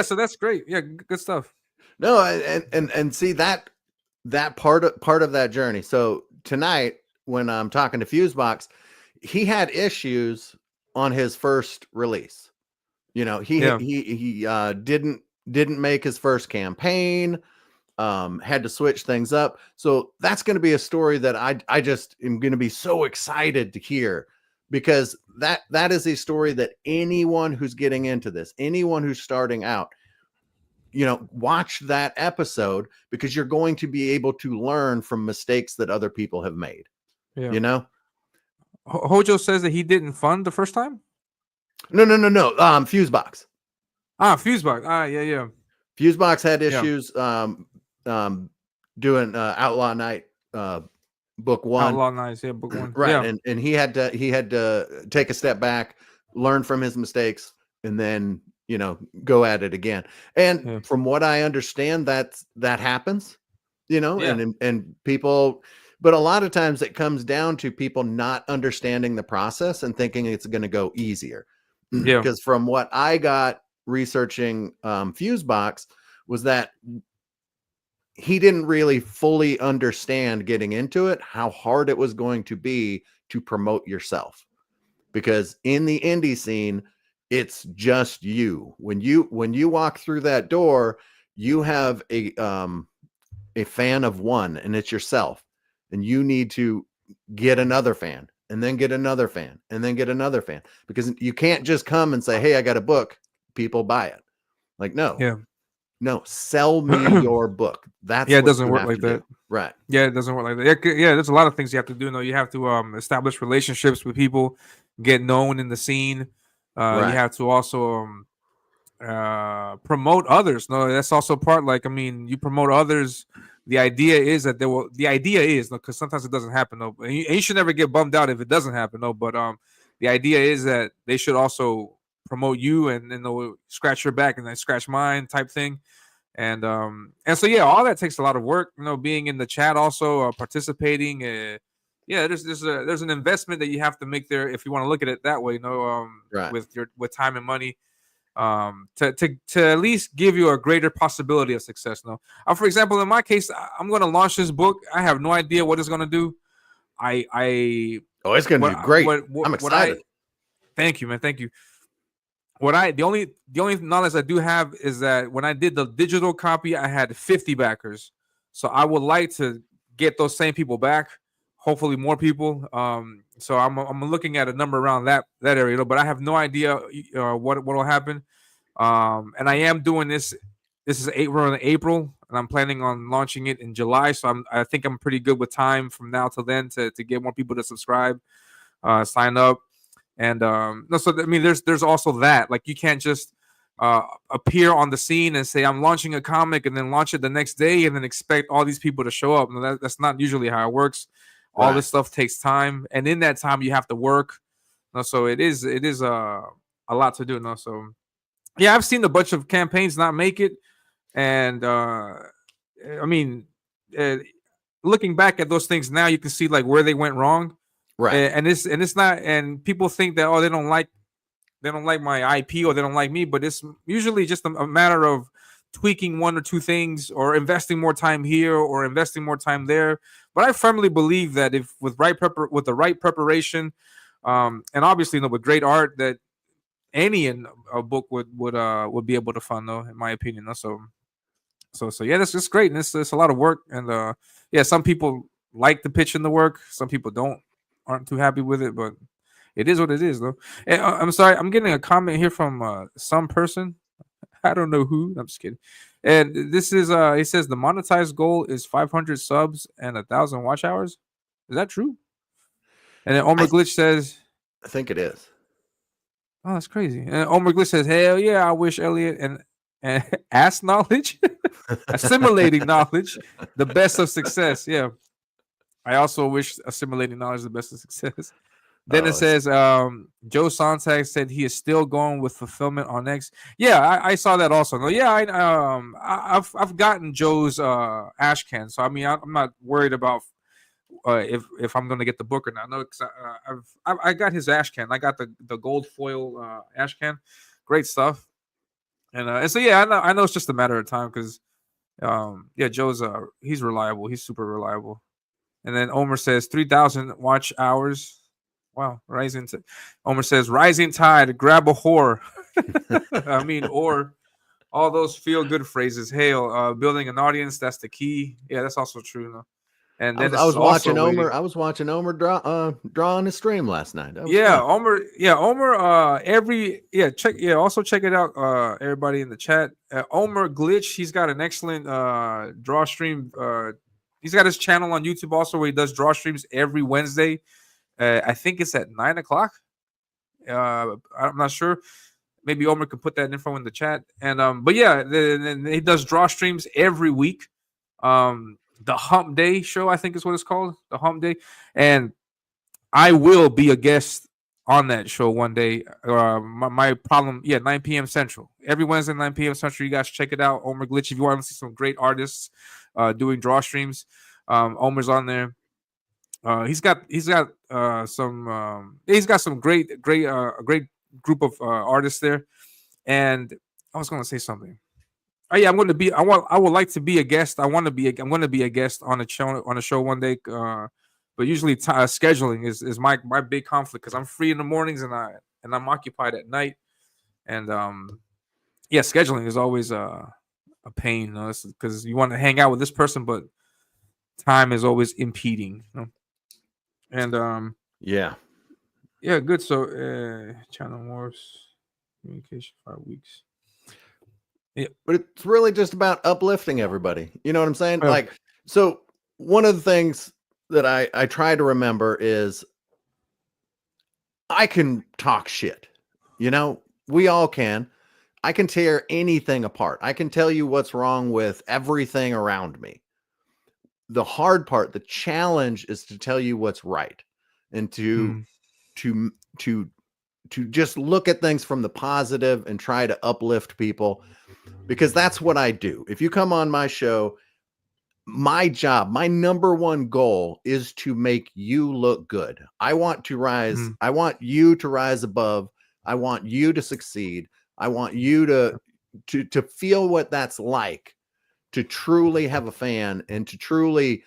So that's great. Yeah, good stuff. No, and see that part of that journey. So tonight, when I'm talking to Fusebox, he had issues on his first release. He didn't make his first campaign, had to switch things up. So that's going to be a story that I just am going to be so excited to hear, because that is a story that anyone who's getting into this, anyone who's starting out, watch that episode, because you're going to be able to learn from mistakes that other people have made. Hojo says that he didn't fund the first time. No. Fusebox. Fusebox. Yeah. Fusebox had issues doing Outlaw Night book one. Outlaw Night, book one. Right. Yeah. And he had to take a step back, learn from his mistakes, and then go at it again. And from what I understand, that happens, and people, but a lot of times it comes down to people not understanding the process and thinking it's going to go easier. Because from what I got researching Fusebox, was that he didn't really fully understand getting into it how hard it was going to be to promote yourself, because in the indie scene, it's just you. When you walk through that door, you have a fan of one, and it's yourself, and you need to get another fan, and then get another fan, and then get another fan, because you can't just come and say, hey, I got a book, people buy it. Like, no, sell me your book. That's it doesn't work like that. Right. Yeah, it doesn't work like that. Yeah, there's a lot of things you have to do. You have to establish relationships with people, get known in the scene. You have to also promote others. That's also part. You promote others. The idea is because sometimes it doesn't happen. And you should never get bummed out if it doesn't happen. But the idea is that they should also promote you, and then they'll scratch your back and then scratch mine type thing. And so yeah, all that takes a lot of work, being in the chat, also participating. Yeah, there's an investment that you have to make there if you want to look at it that way, right. with time and money, to at least give you a greater possibility of success. For example, in my case, I'm going to launch this book. I have no idea what it's going to do. It's going to do great. I'm excited. Thank you, man. Thank you. The only knowledge I do have is that when I did the digital copy, I had 50 backers. So I would like to get those same people back. Hopefully more people. So I'm looking at a number around that area, but I have no idea what will happen. And I am doing this. This is we're in April, and I'm planning on launching it in July. So I think I'm pretty good with time from now till then to get more people to subscribe, sign up. And there's also that, like, you can't just appear on the scene and say I'm launching a comic and then launch it the next day and then expect all these people to show up. No, that's not usually how it works. All this stuff takes time, and in that time you have to work. So it is a lot to do. So yeah, I've seen a bunch of campaigns not make it, and looking back at those things now, you can see like where they went wrong. Right. And it's not, and people think that they don't like my IP or they don't like me, but it's usually just a matter of tweaking one or two things or investing more time here or investing more time there. But I firmly believe that if with the right preparation, and obviously with great art, that any a book would be able to fund, though, in my opinion. So yeah, that's just great, and it's a lot of work. And yeah, some people like the pitch and the work, some people aren't too happy with it, but it is what it is, though. And I'm sorry, I'm getting a comment here from some person. I don't know who. I'm just kidding. And this is it says the monetized goal is 500 subs and 1,000 watch hours. Is that true? And then Omer Glitch says, I think it is. Oh, that's crazy. And Omer Glitch says, hell yeah, I wish Elliot and ass knowledge, assimilating knowledge, the best of success. Yeah. I also wish assimilating knowledge the best of success. Then it says, Joe Sontag said he is still going with fulfillment on X. Yeah, I saw that also. No, yeah, I've gotten Joe's ash can, so I mean I'm not worried about if I'm gonna get the book or not. No, because I got his ash can. I got the gold foil ash can. Great stuff. And so yeah, I know it's just a matter of time because yeah, Joe's he's reliable. He's super reliable. And then Omer says 3,000 watch hours. Wow, Omer says rising tide, grab a whore. I mean, or all those feel good phrases. Hail, building an audience, that's the key. Yeah, that's also true. No? And then I was watching Omer. I was watching Omer draw on his stream last night. Yeah, fun. Omer. Also check it out, everybody in the chat. Omer Glitch. He's got an excellent draw stream. He's got his channel on YouTube also where he does draw streams every Wednesday. I think it's at 9:00. I'm not sure. Maybe Omer could put that info in the chat. And but yeah, then he does draw streams every week. The Hump Day show, I think is what it's called, the Hump Day. And I will be a guest on that show one day. My problem, 9 p.m. Central. Every Wednesday, 9 p.m. Central. You guys check it out. Omer Glitch. If you want to see some great artists doing draw streams, Omer's on there. He's got some great group of artists there. And I was going to say something. Oh yeah, I would like to be a guest. I'm going to be a guest on a show one day. But usually scheduling is my big conflict because I'm free in the mornings and I'm occupied at night. And yeah, scheduling is always a pain, because you want to hang out with this person, but time is always impeding. And yeah, good. So channel morphs, communication 5 weeks. Yeah, but it's really just about uplifting everybody. You know what I'm saying? Oh. Like, so one of the things that I try to remember is I can talk shit. We all can. I can tear anything apart. I can tell you what's wrong with everything around me. The hard part, the challenge is to tell you what's right and to to just look at things from the positive and try to uplift people, because that's what I do. If you come on my show, my job, my number one goal is to make you look good. I want to rise. Mm-hmm. I want you to rise above. I want you to succeed. I want you to feel what that's like, to truly have a fan and to truly,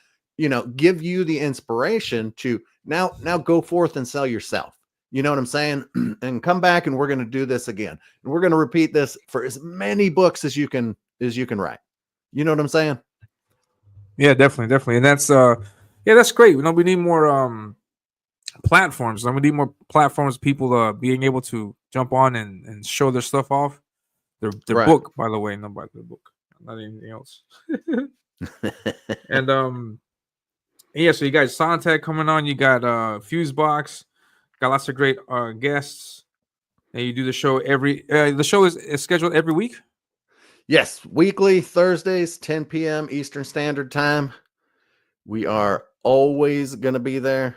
give you the inspiration to now go forth and sell yourself. You know what I'm saying? And come back and we're going to do this again. And we're going to repeat this for as many books as you can write. You know what I'm saying? Yeah, definitely. And that's that's great. We need more platforms. We need more platforms, people being able to jump on and show their stuff off. Their Right. book, by the way, not by the book, not anything else. And so you got Sontag coming on, you got Fusebox, got lots of great guests, and you do the show the show is scheduled every week. Yes, weekly, Thursdays, 10 p.m. Eastern Standard Time. We are always going to be there.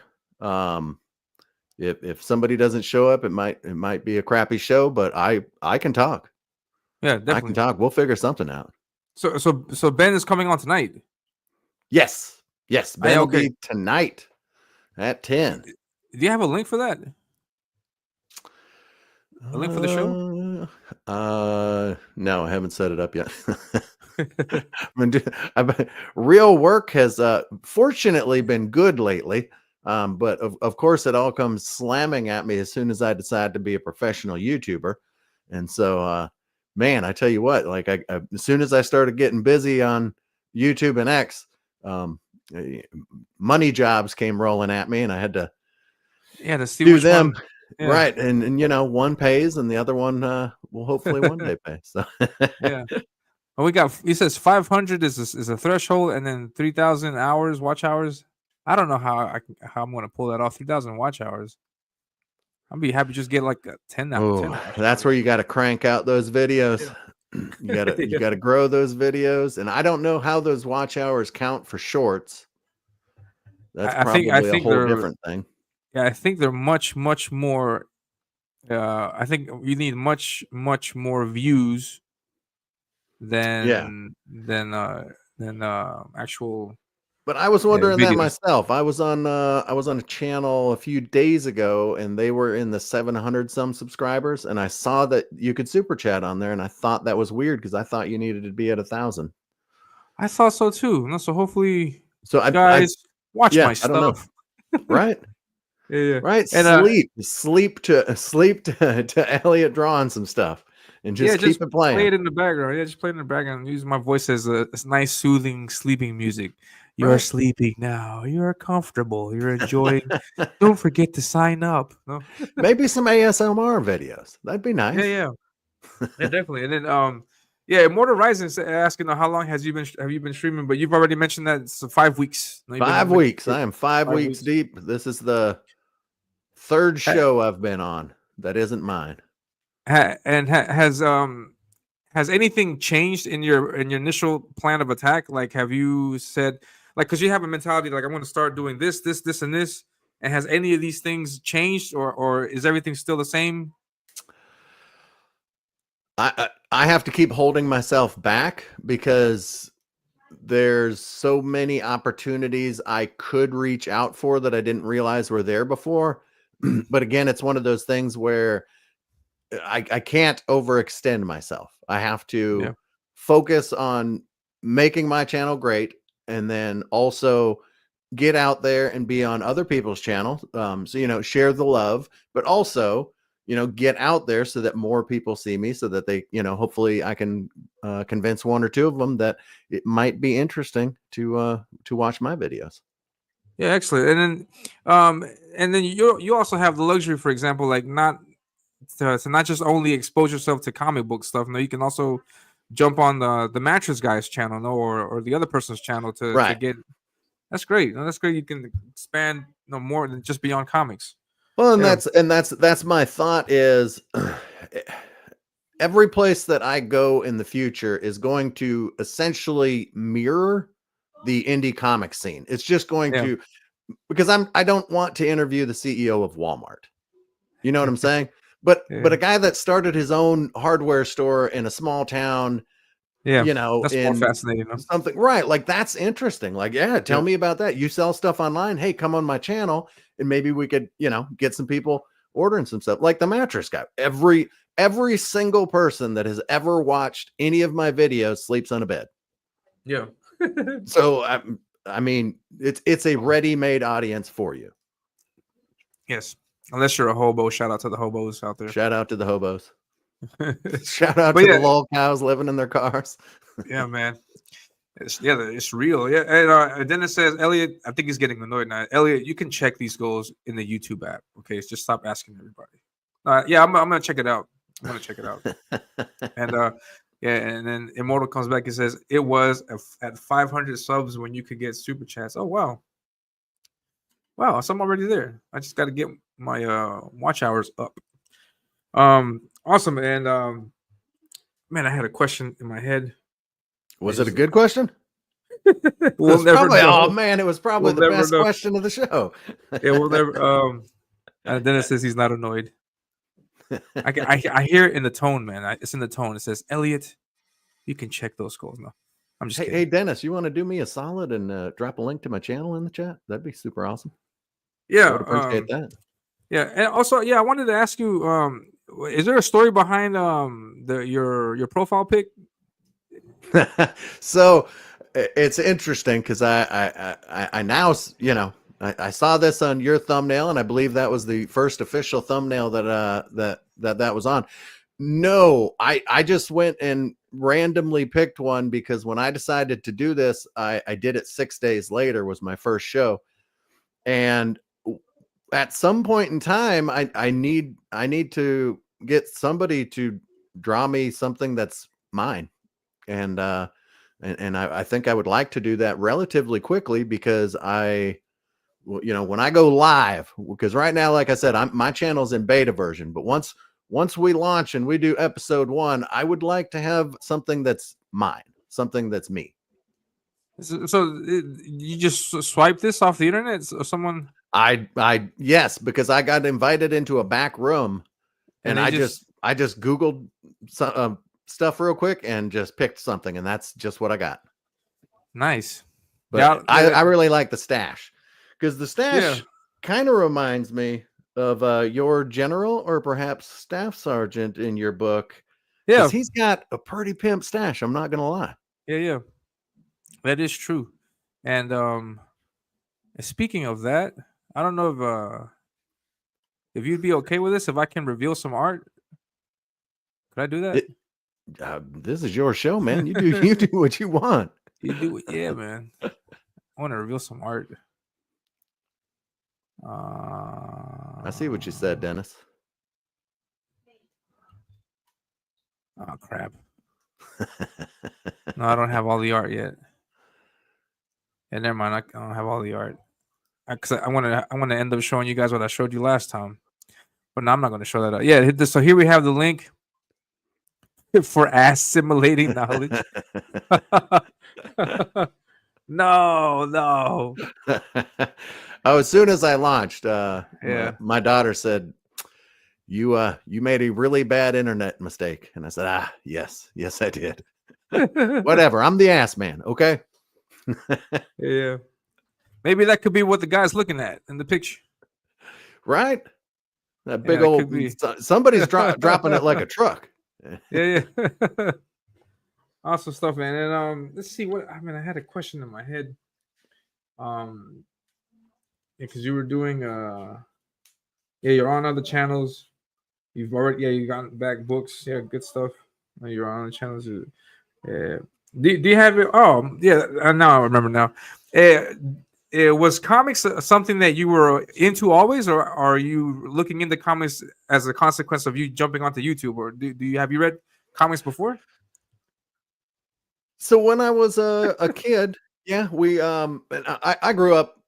If somebody doesn't show up, it might be a crappy show, but I can talk. Yeah, definitely. I can talk. We'll figure something out. So Ben is coming on tonight. Yes. Ben will be tonight at 10. Do you have a link for that? A link for the show? No, I haven't set it up yet. Real work has fortunately been good lately, but of course it all comes slamming at me as soon as I decide to be a professional YouTuber. And so man, I tell you what, like I as soon as I started getting busy on YouTube and X, money jobs came rolling at me, and I had to see do them. Yeah. Right. And one pays and the other one will hopefully one day pay. So yeah. Well, he says 500 is a threshold, and then 3,000 hours, watch hours. I don't know how I'm going to pull that off. 3,000 watch hours. I'd be happy to just get like a 10 out of 10. That's where you got to crank out those videos. You got to grow those videos. And I don't know how those watch hours count for shorts. That's probably a whole different thing. Yeah, I think they're much more. I think you need much more views than actual. But I was wondering that myself. I was on a channel a few days ago, and they were in the 700 some subscribers, and I saw that you could super chat on there, and I thought that was weird because I thought you needed to be at 1,000. I thought so too. No, so hopefully, so guys, watch my stuff. I don't know. Right. Yeah. Right. And sleep to Elliot drawing some stuff and just keep it playing. Play it in the background. Yeah, just play it in the background. Use my voice as a nice, soothing sleeping music. You're sleeping now. You're comfortable. You're enjoying. Don't forget to sign up. No? Maybe some ASMR videos. That'd be nice. Yeah, definitely. And then Immortal Rising's asking how long have you been streaming? But you've already mentioned that it's 5 weeks. 5 weeks. I am 5 weeks deep. This is the third show I've been on that isn't mine. And has anything changed in your initial plan of attack? Like, have you said, like, because you have a mentality like, I'm going to start doing this, and this, and has any of these things changed, or is everything still the same? I have to keep holding myself back because there's so many opportunities I could reach out for that I didn't realize were there before. But again, it's one of those things where I can't overextend myself. I have to focus on making my channel great, and then also get out there and be on other people's channels. So, share the love, but also, get out there so that more people see me, so that they, hopefully I can convince one or two of them that it might be interesting to watch my videos. Yeah, excellent. And then you also have the luxury, for example, like not to not just only expose yourself to comic book stuff. No, you can also jump on the mattress guy's channel, no, or the other person's channel to get. That's great. That's great. You can expand more than just beyond comics. Well, and that's my thought is every place that I go in the future is going to essentially mirror the indie comic scene. It's just going to, because I don't want to interview the CEO of Walmart. You know what I'm saying? But a guy that started his own hardware store in a small town, you know, that's in more fascinating. something, right? Like, that's interesting. Like, yeah, tell me about that. You sell stuff online. Hey, come on my channel, and maybe we could, you know, get some people ordering some stuff. Like the mattress guy. Every single person that has ever watched any of my videos sleeps on a bed. Yeah. So I mean, it's a ready-made audience for you. Yes. Unless you're a hobo. Shout out to the hobos out there. Shout out to the hobos. Shout out to the lol cows living in their cars. Yeah, man. It's real. Yeah. And then it says, Elliot, I think he's getting annoyed now. Elliot, you can check these goals in the YouTube app. Okay. So just stop asking everybody. Yeah, I'm gonna check it out. And yeah, and then Immortal comes back and says it was at 500 subs when you could get super chats. Oh wow. So I'm already there. I just got to get my watch hours up. Awesome. And man, I had a question in my head. Was it a good question? We'll never know. Oh man, it was probably the best question of the show. Yeah, we'll never. And then it says he's not annoyed. I hear it in the tone, man. It's in the tone. It says, Elliot, you can check those goals now. I'm just kidding. Hey, Dennis, you want to do me a solid and drop a link to my channel in the chat? That'd be super awesome. Yeah, I would appreciate that. Yeah, and also, yeah, I wanted to ask you, is there a story behind your profile pic? So it's interesting because I now, you know, I saw this on your thumbnail, and I believe that was the first official thumbnail that was on. No, I just went and randomly picked one because when I decided to do this, I did it 6 days later, was my first show. And at some point in time, I need to get somebody to draw me something that's mine. And I think I would like to do that relatively quickly because you know, when I go live, because right now, like I said, my channel's in beta version, but once we launch and we do episode 1, I would like to have something that's mine, something that's me. So you just swipe this off the internet or someone? Yes, because I got invited into a back room and I just Googled stuff real quick and just picked something, and that's just what I got. Nice. But yeah, I really like the stash because the stash kind of reminds me of your general or perhaps staff sergeant in your book. Yeah, he's got a pretty pimp stash. I'm not gonna lie. Yeah, that is true. And speaking of that, I don't know if you'd be okay with this if I can reveal some art. Could I do that? This is your show, man. You do what you want. You do it, yeah, man. I want to reveal some art. I see what you said, Dennis. Oh crap! No, I don't have all the art yet. Yeah, never mind. I don't have all the art. Because I want to end up showing you guys what I showed you last time, but no, I'm not going to show that out. Yeah, so here we have the link for Assimilating Knowledge. No. Oh, as soon as I launched, my daughter said, "You made a really bad internet mistake," and I said, yes, I did. Whatever. I'm the ass man. Okay. Yeah. Maybe that could be what the guy's looking at in the picture. Right? That big old somebody's dropping it like a truck. Yeah. Awesome stuff, man. And let's see I had a question in my head. Because you were doing you're on other channels. You've already you got back books. Yeah, good stuff. You're on the channels. Yeah. Do you have it? Oh, yeah. Now I remember now. Was comics something that you were into always, or are you looking into comics as a consequence of you jumping onto YouTube, or have you read comics before? So when I was a kid, yeah, I grew up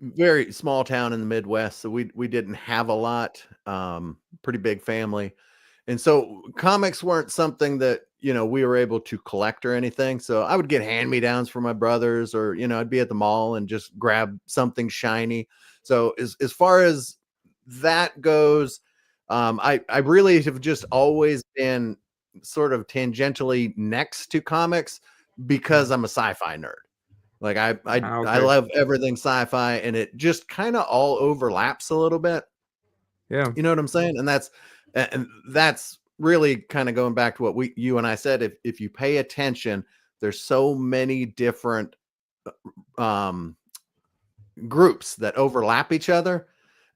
very small town in the Midwest, so we didn't have a lot, pretty big family, and so comics weren't something that we were able to collect or anything. So I would get hand-me-downs from my brothers, or I'd be at the mall and just grab something shiny. So as far as that goes. I really have just always been sort of tangentially next to comics because I'm a sci-fi nerd. Like I love everything sci-fi, and it just kind of all overlaps a little bit. Yeah, you know what I'm saying? And that's really kind of going back to what you and I said. If you pay attention, there's so many different groups that overlap each other.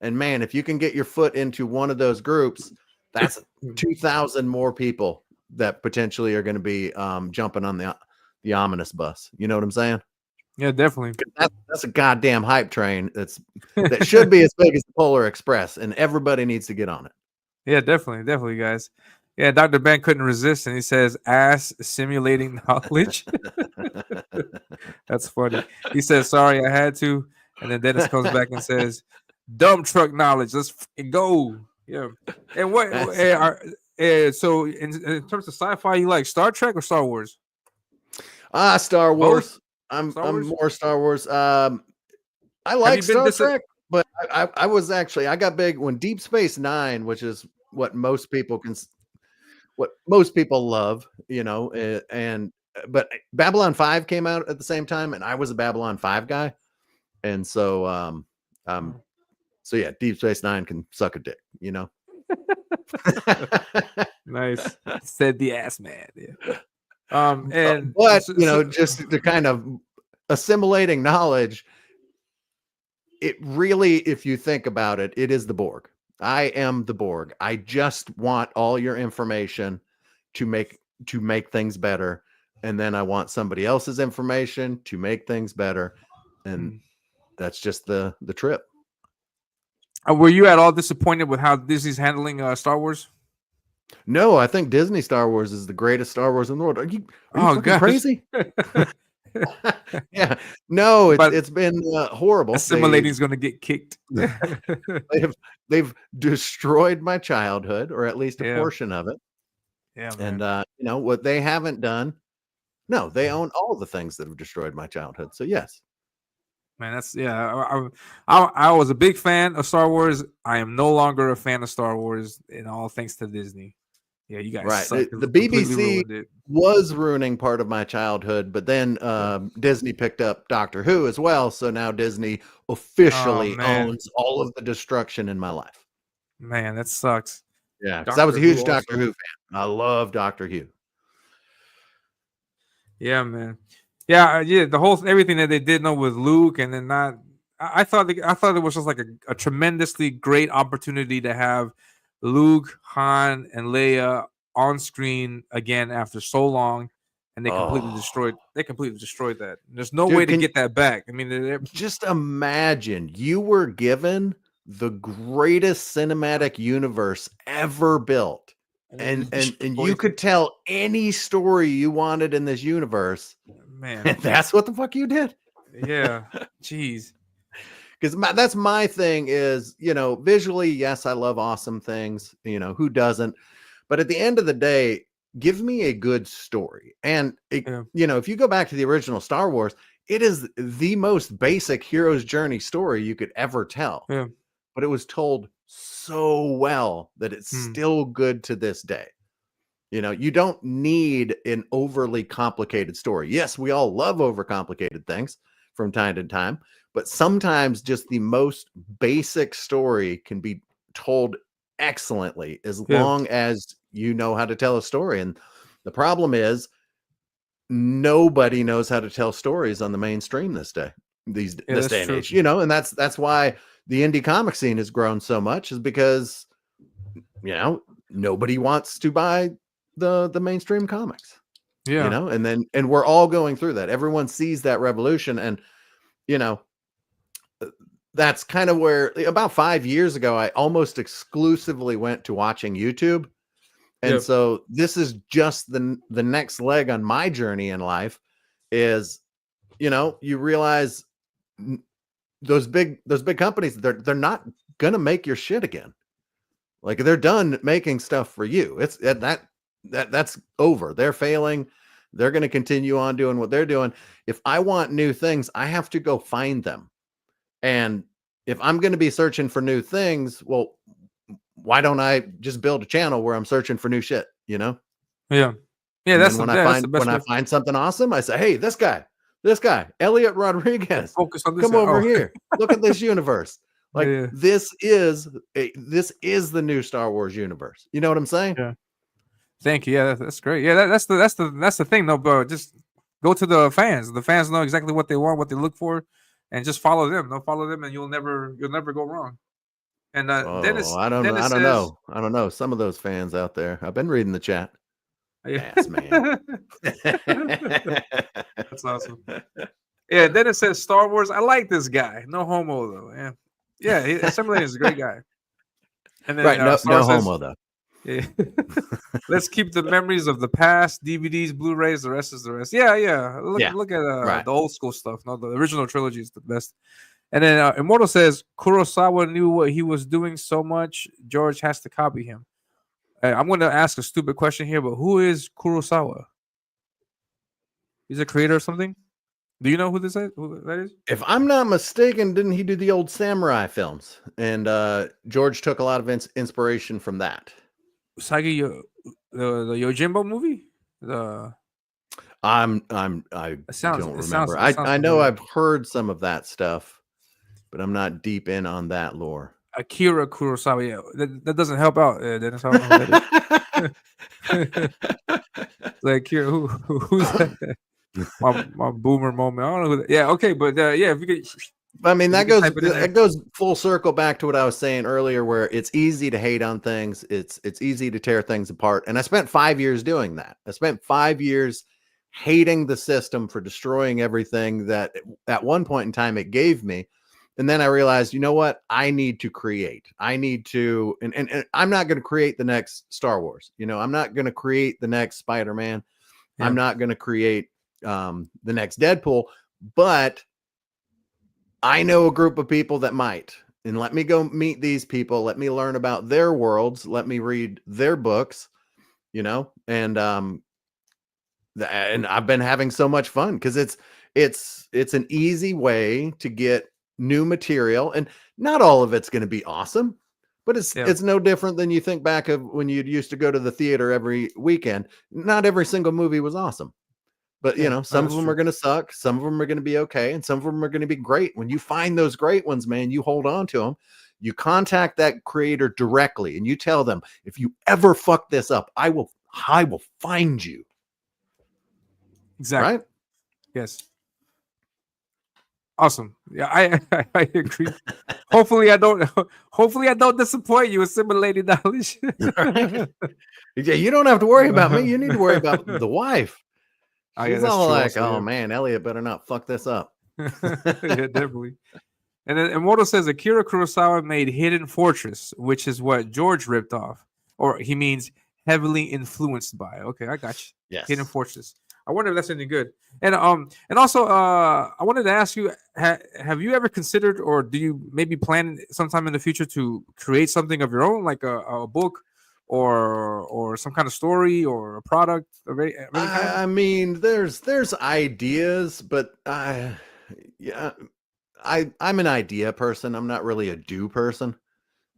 And man, if you can get your foot into one of those groups, that's 2,000 more people that potentially are going to be jumping on the Ominus bus. You know what I'm saying? Yeah, definitely. That's a goddamn hype train. That should be as big as the Polar Express, and everybody needs to get on it. Yeah, definitely, guys. Yeah, Dr. Ben couldn't resist, and he says, "Assimilating knowledge." That's funny. He says, "Sorry, I had to," and then Dennis comes back and says, "Dumb truck knowledge. Let's go." Yeah. And what? So, in terms of sci-fi, you like Star Trek or Star Wars? Star Wars. Both? I'm Star Wars? more Star Wars. I like Star Trek, but I was actually, I got big when Deep Space Nine, which is what most people love, but Babylon 5 came out at the same time, and I was a Babylon 5 guy. And so so yeah, Deep Space Nine can suck a dick, Nice. Said the ass man. Yeah. But just to kind of assimilating knowledge, it really, if you think about it, it is the Borg. I am the Borg. I just want all your information to make things better, and then I want somebody else's information to make things better, and that's just the trip. Were you at all disappointed with how Disney's handling Star Wars? No, I think Disney Star Wars is the greatest Star Wars in the world. Are you fucking crazy? Yeah, no, it's been horrible. Assimilating is going to get kicked. they've destroyed my childhood, or at least a portion of it. Yeah, man. And what they haven't done. No, they own all the things that have destroyed my childhood. So yes, man, I was a big fan of Star Wars. I am no longer a fan of Star Wars, and all thanks to Disney. Yeah, you guys right. The BBC was ruining part of my childhood, but then Disney picked up Doctor Who as well. So now Disney officially owns all of the destruction in my life. Man, that sucks. Yeah, because I was a huge Doctor Who fan. I love Doctor Who. Yeah, man. Yeah, the whole everything that they did with Luke, and then not. I thought it was just like a tremendously great opportunity to have Luke, Han, and Leia on screen again after so long, and they completely destroyed. They completely destroyed that. There's no way to get that back. I mean, just imagine you were given the greatest cinematic universe ever built, and you could tell any story you wanted in this universe. Man, and that's what the fuck you did. Yeah, jeez. Because that's my thing is, visually, yes, I love awesome things. Who doesn't? But at the end of the day, give me a good story. And, if you go back to the original Star Wars, it is the most basic hero's journey story you could ever tell. Yeah. But it was told so well that it's still good to this day. You don't need an overly complicated story. Yes, we all love overcomplicated things from time to time. But sometimes just the most basic story can be told excellently as long as you know how to tell a story. And the problem is nobody knows how to tell stories on the mainstream this day and age, and that's why the indie comic scene has grown so much, is because, nobody wants to buy the mainstream comics, and we're all going through that. Everyone sees that revolution. And, that's kind of where about 5 years ago, I almost exclusively went to watching YouTube. And so this is just the next leg on my journey in life is, you realize those big companies, they're not going to make your shit again. Like, they're done making stuff for you. It's that's over. They're failing. They're going to continue on doing what they're doing. If I want new things, I have to go find them. And if I'm going to be searching for new things, well, why don't I just build a channel where I'm searching for new shit, you know? Yeah. And then when I find something awesome, I say, hey, this guy, Elliot Rodriguez, focus on this. Come over here. Look at this universe. Like yeah. this is the new Star Wars universe. You know what I'm saying? Yeah. Thank you. Yeah, that's great. Yeah, that's the thing though, bro. Just go to the fans. The fans know exactly what they want, what they look for, and just follow them. Don't follow them, and you'll never go wrong. And Dennis, I don't know. Some of those fans out there. I've been reading the chat. Yes, man. That's awesome. Yeah, Dennis says Star Wars. I like this guy. No homo though. Yeah. Assimilated is a great guy. And then right, no homo though. Yeah. Let's keep the memories of the past, DVDs, Blu-rays, the rest is the rest. Yeah. Look at the old school stuff. No, the original trilogy is the best. And then Immortal says Kurosawa knew what he was doing so much, George has to copy him. I'm going to ask a stupid question here, but who is Kurosawa? He's a creator of something? Do you know who that is? If I'm not mistaken, didn't he do the old samurai films? And George took a lot of inspiration from that. Usagi, the Yojimbo movie? I don't remember. I know I've heard some of that stuff, but I'm not deep in on that lore. Akira Kurosawa. Yeah, that doesn't help out. Dennis, I don't know who that is. Like Akira, who's that? my boomer moment. I don't know who that. Yeah, okay, but yeah, if you could. I mean, that goes full circle back to what I was saying earlier, where it's easy to hate on things. It's easy to tear things apart. And I spent 5 years doing that. I spent 5 years hating the system for destroying everything that at one point in time it gave me. And then I realized, you know what? I need to create. I need to, and I'm not going to create the next Star Wars. You know, I'm not going to create the next Spider-Man. Yeah. I'm not going to create the next Deadpool, but I know a group of people that might, and let me go meet these people. Let me learn about their worlds. Let me read their books, you know, and I've been having so much fun because it's an easy way to get new material, and not all of it's going to be awesome, but it's no different than you think back of when you used to go to the theater every weekend. Not every single movie was awesome. But, you know, some of them are going to suck. Some of them are going to be okay. And some of them are going to be great. When you find those great ones, man, you hold on to them. You contact that creator directly and you tell them, if you ever fuck this up, I will find you. Exactly. Right? Yes. Awesome. Yeah, I agree. Hopefully I don't disappoint you. Assimilated Knowledge. Right? Yeah, you don't have to worry about me. You need to worry about the wife. She's all like, oh man, Elliot better not fuck this up. Yeah, definitely. And then Immortal says Akira Kurosawa made Hidden Fortress, which is what George ripped off, or he means heavily influenced by. Okay, I got you. Yes. Hidden Fortress. I wonder if that's any good. And also I wanted to ask you, have you ever considered, or do you maybe plan sometime in the future to create something of your own, like a book or some kind of story or a product of any kind? I mean, there's ideas, but I'm an idea person. I'm not really a do person.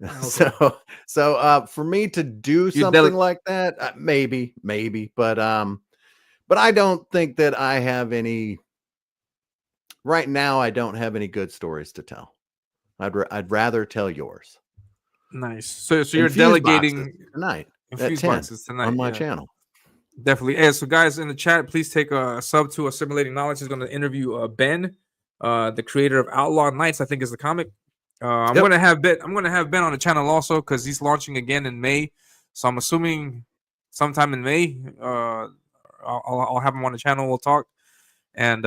Okay. So for me to do something like that, maybe, but I don't think that I have any right now. I don't have any good stories to tell. I'd rather tell yours. Nice. So you're delegating tonight at 10 tonight on my channel. Definitely. And so guys in the chat, please take a sub to Assimilating Knowledge. Is going to interview Ben, the creator of Outlaw Nights, I think is the comic. I'm going to have Ben on the channel also because he's launching again in May. So I'm assuming sometime in May, I'll have him on the channel. We'll talk. And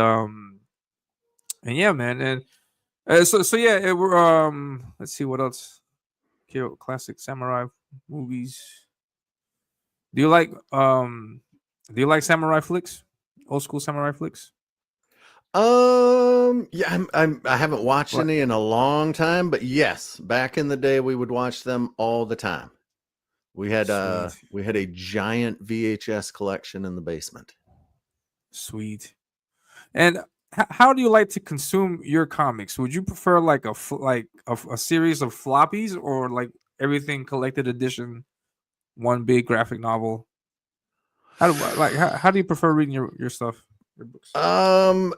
yeah, man. And so yeah, we're let's see what else. Classic samurai movies. Do you like samurai flicks? Old school samurai flicks? Yeah, I haven't watched any in a long time, but yes, back in the day we would watch them all the time. We had a giant VHS collection in the basement. Sweet. And how do you like to consume your comics? Would you prefer like a series of floppies, or like everything collected edition, one big graphic novel? How do you prefer reading your stuff, your books? Floppies,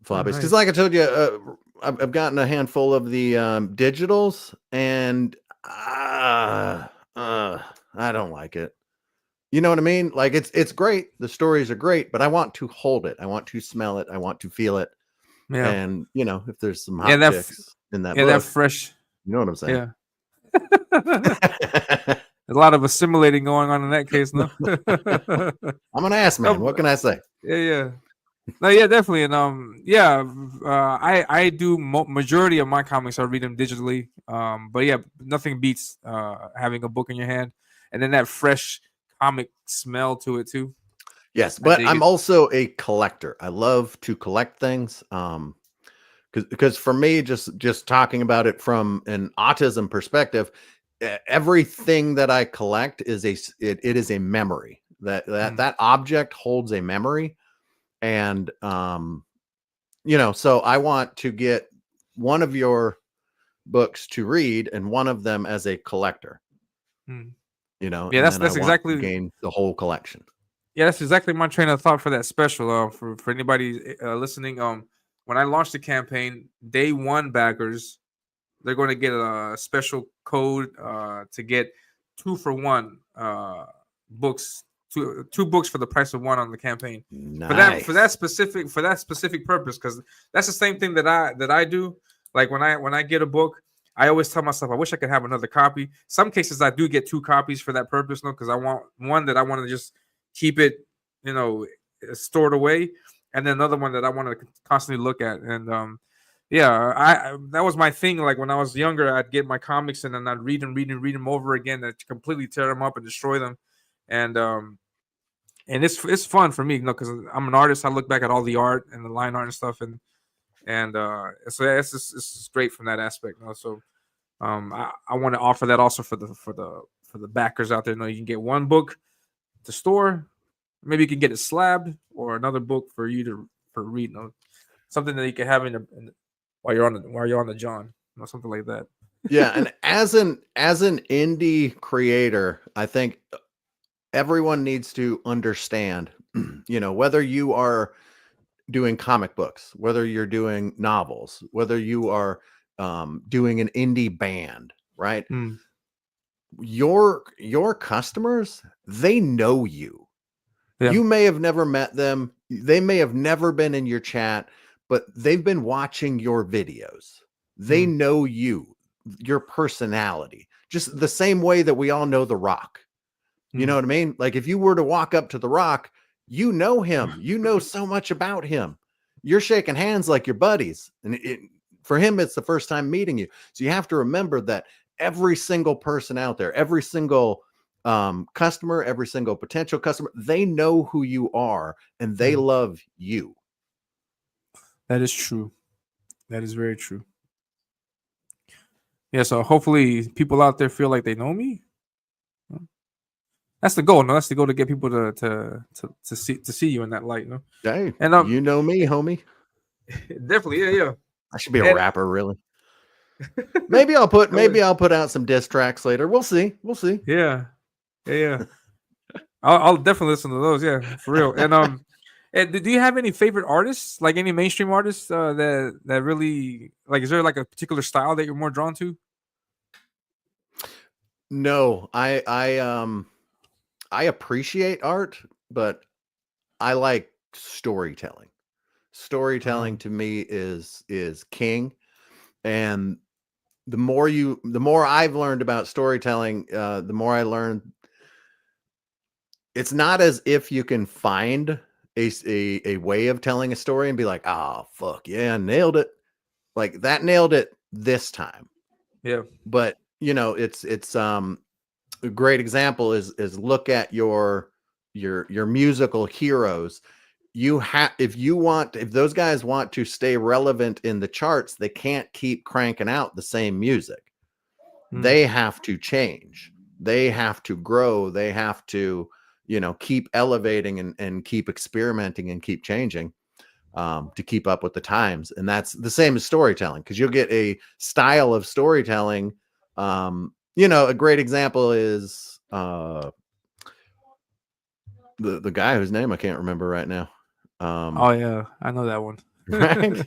Oh, because nice. like I told you, I've gotten a handful of the digitals, and I don't like it. You know what I mean? Like it's great. The stories are great, but I want to hold it. I want to smell it. I want to feel it. Yeah, And if there's some yeah, hot chicks in that that book, fresh. you know what I'm saying? Yeah, a lot of assimilating going on in that case, no. I'm an ass man. What can I say? Yeah, yeah. No, yeah, definitely, and yeah, I do majority of my comics. I read them digitally, but yeah, nothing beats having a book in your hand, and then that fresh comic smell to it too. Yes, I but dig I'm it. also a collector. I love to collect things. Because for me, just talking about it from an autism perspective, everything that I collect is it is a memory. That object holds a memory, and so I want to get one of your books to read and one of them as a collector. Mm. Yeah, And then I that's want to exactly gain the whole collection. yeah, that's exactly my train of thought for that special. For anybody listening, when I launched the campaign, day one backers, they're going to get a special code to get 2-for-1 books, two books for the price of one on the campaign. Nice. For that specific purpose, because that's the same thing that I do. Like when I get a book, I always tell myself I wish I could have another copy. Some cases I do get 2 copies for that purpose, no, because I want one that I want to just keep it, stored away, and then another one that I want to constantly look at. And yeah, I that was my thing. Like when I was younger, I'd get my comics and then I'd read them over again, to completely tear them up and destroy them. And it's fun for me, because I'm an artist. I look back at all the art and the line art and stuff, and so it's great from that aspect. So I want to offer that also for the backers out there. You can get one book to store, maybe you can get it slabbed, or another book for you to read. Something that you can have while you're on the John, something like that. Yeah, and as an indie creator, I think everyone needs to understand, whether you are doing comic books, whether you're doing novels, whether you are doing an indie band, right? Your customers, they know you. Yeah. You may have never met them. They may have never been in your chat, but they've been watching your videos. They know you, your personality, just the same way that we all know The Rock. You know what I mean? Like if you were to walk up to The Rock, you know him. You know so much about him. You're shaking hands like your buddies. And for him, it's the first time meeting you. So you have to remember that every single person out there, every single customer, every single potential customer, they know who you are and they love you. That is true. That is very true. Yeah, so hopefully people out there feel like they know me. That's the goal. No, that's the goal, to get people to see you in that light. No, hey, and you know me, homie. Definitely, yeah. I should be a rapper, really. Maybe I'll put out some diss tracks later. We'll see. Yeah. I'll definitely listen to those. Yeah, for real. And do you have any favorite artists, like any mainstream artists that really like? Is there like a particular style that you're more drawn to? No, I appreciate art, but I like storytelling. Storytelling to me is king. And the more I've learned about storytelling, the more I learned it's not as if you can find a way of telling a story and be like, oh fuck yeah, nailed it. Like that nailed it this time. Yeah. But it's a great example is look at your musical heroes. If those guys want to stay relevant in the charts, they can't keep cranking out the same music. They have to change. They have to grow. They have to, keep elevating and keep experimenting and keep changing to keep up with the times. And that's the same as storytelling, because you'll get a style of storytelling. A great example is the guy whose name I can't remember right now. Oh yeah, I know that one. Right?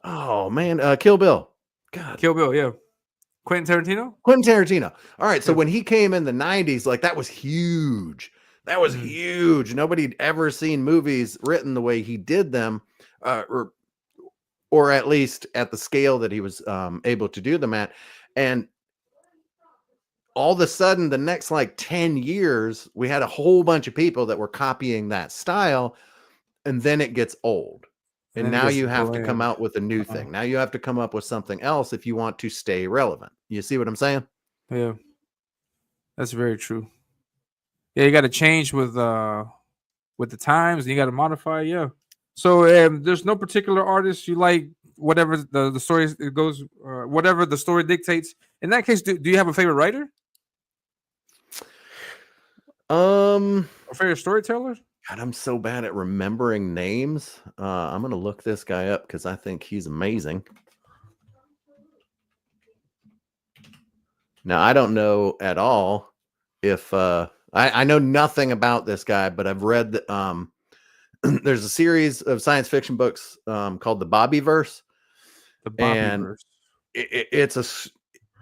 Oh man, Kill Bill. God. Kill Bill, yeah. Quentin Tarantino. All right, so when he came in the 90s, like that was huge. That was huge. Nobody'd ever seen movies written the way he did them, or at least at the scale that he was able to do them at. And all of a sudden, the next like 10 years, we had a whole bunch of people that were copying that style, and then it gets old. And now you have to come out with a new thing. Now you have to come up with something else if you want to stay relevant. You see what I'm saying? Yeah, that's very true. Yeah, you got to change with the times, and you got to modify. Yeah. So there's no particular artist you like. Whatever the story it goes, whatever the story dictates. In that case, do you have a favorite writer? A favorite storyteller? God, I'm so bad at remembering names. I'm gonna look this guy up because I think he's amazing. Now, I don't know at all if I know nothing about this guy, but I've read that there's a series of science fiction books called the Bobbyverse. The Bobbyverse.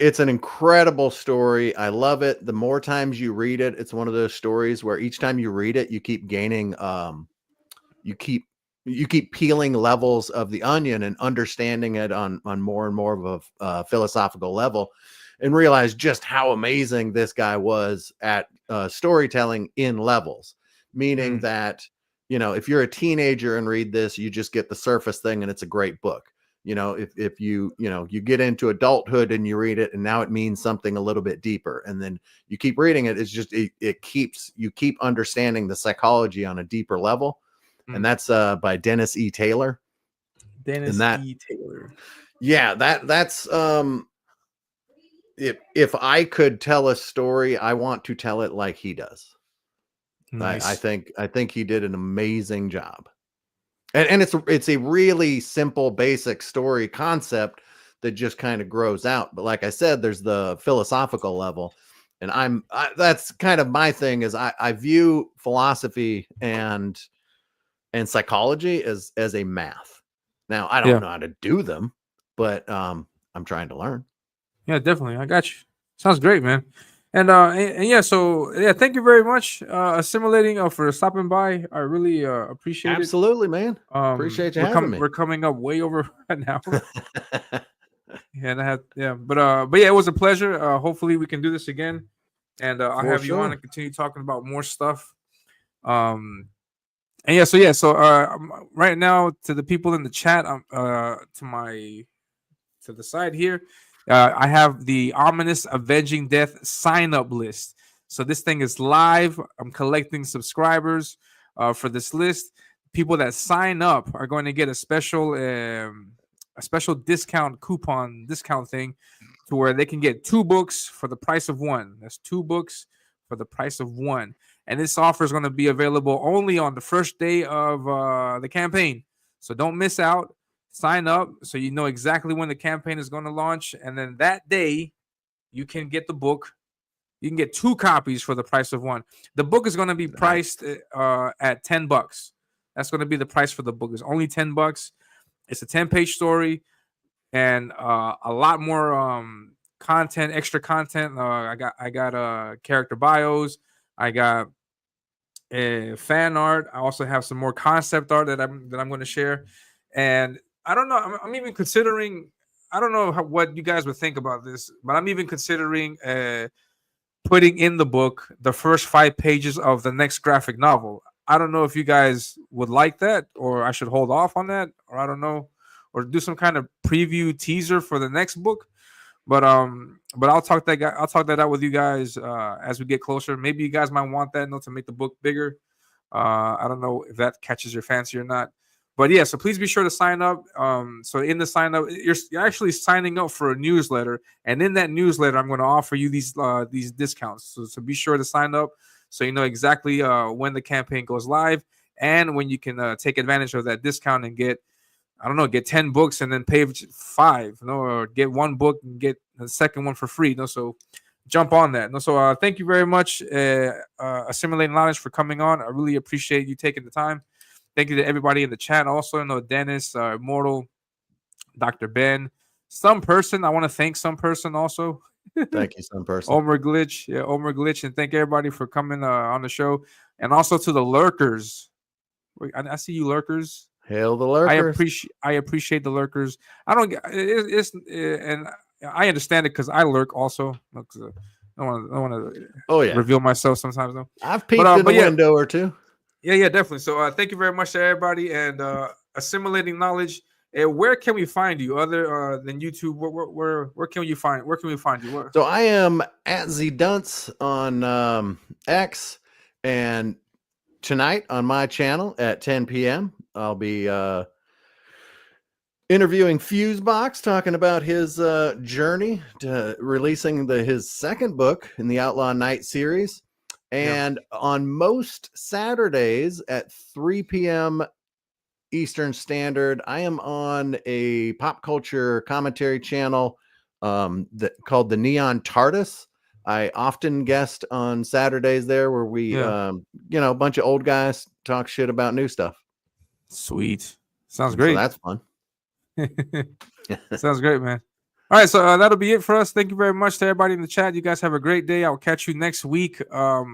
It's an incredible story. I love it. The more times you read it, it's one of those stories where each time you read it, you keep gaining, you keep peeling levels of the onion and understanding it on more and more of a philosophical level, and realize just how amazing this guy was at storytelling in levels. Meaning that, if you're a teenager and read this, you just get the surface thing and it's a great book. If you get into adulthood and you read it, and now it means something a little bit deeper, and then you keep reading it, it's just you keep understanding the psychology on a deeper level. And that's by Dennis E. Taylor. Taylor. Yeah, that's if I could tell a story, I want to tell it like he does. Nice. I think he did an amazing job. And it's a really simple, basic story concept that just kind of grows out. But like I said, there's the philosophical level, and that's kind of my thing. Is I view philosophy and psychology as a math. Now I don't know how to do them, but I'm trying to learn. Yeah, definitely. I got you. Sounds great, man. And yeah, so yeah, thank you very much, Assimilating, for stopping by. I really appreciate it. Absolutely, man. Appreciate you having me. We're coming up way over an hour. But yeah, it was a pleasure. Hopefully we can do this again, and I'll have you on and continue talking about more stuff. And so right now, to the people in the chat, to the side here, I have the Ominus Avenging Death sign-up list. So this thing is live. I'm collecting subscribers for this list. People that sign up are going to get a special discount thing, to where they can get 2 books for the price of 1. That's 2 books for the price of 1. And this offer is going to be available only on the first day of the campaign. So don't miss out. Sign up so you know exactly when the campaign is going to launch. And then that day, you can get the book. You can get 2 copies for the price of 1. The book is going to be priced at $10. That's going to be the price for the book. It's only $10. It's a 10-page story and a lot more content, extra content. I got character bios. I got fan art. I also have some more concept art that I'm going to share. And I don't know. I'm even considering. I don't know what you guys would think about this, but I'm even considering putting in the book the first 5 pages of the next graphic novel. I don't know if you guys would like that, or I should hold off on that, or I don't know, or do some kind of preview teaser for the next book. But I'll talk that out with you guys as we get closer. Maybe you guys might want that to make the book bigger. I don't know if that catches your fancy or not. But yeah, so please be sure to sign up. So in the sign up, you're actually signing up for a newsletter, and in that newsletter, I'm going to offer you these discounts. So be sure to sign up so you know exactly when the campaign goes live and when you can take advantage of that discount and get, I don't know, get 10 books and then pay 5, or get 1 book and get the second one for free. So jump on that. So thank you very much, Assimilated Knowledge, for coming on. I really appreciate you taking the time. Thank you to everybody in the chat also. Dennis, Immortal, Dr. Ben, some person. I want to thank some person also. Thank you, some person. Omer Glitch, and thank everybody for coming on the show, and also to the lurkers. I see you, lurkers. Hail the lurkers! I appreciate the lurkers. I don't get and I understand it because I lurk also. I don't want to reveal myself sometimes though. I've peeked in a window or two. Yeah, definitely. So thank you very much to everybody, and Assimilating Knowledge. Where can we find you other than YouTube? Where can we find you? So I am at ZDunce on X, and tonight on my channel at 10 p.m. I'll be interviewing Fusebox, talking about his journey to releasing his second book in the Outlaw Knight series. And on most Saturdays at 3 p.m. Eastern Standard, I am on a pop culture commentary channel called the Neon TARDIS. I often guest on Saturdays there, where we, a bunch of old guys talk shit about new stuff. Sweet. Sounds great. So that's fun. Sounds great, man. All right, so that'll be it for us. Thank you very much to everybody in the chat. You guys have a great day. I'll catch you next week. Hold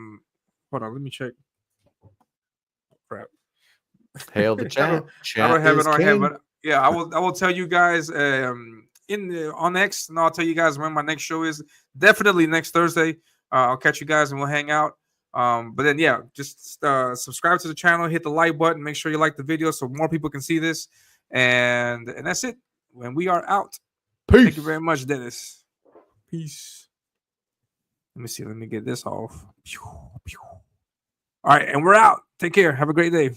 on, let me check. Crap. Hail the chat. I don't have it on here, but yeah, I will tell you guys on X, and I'll tell you guys when my next show is. Definitely next Thursday. I'll catch you guys and we'll hang out. But then just subscribe to the channel, hit the like button, make sure you like the video so more people can see this, and that's it. When we are out. Peace. Thank you very much, Dennis. Peace. Let me see. Let me get this off. All right, and we're out. Take care. Have a great day.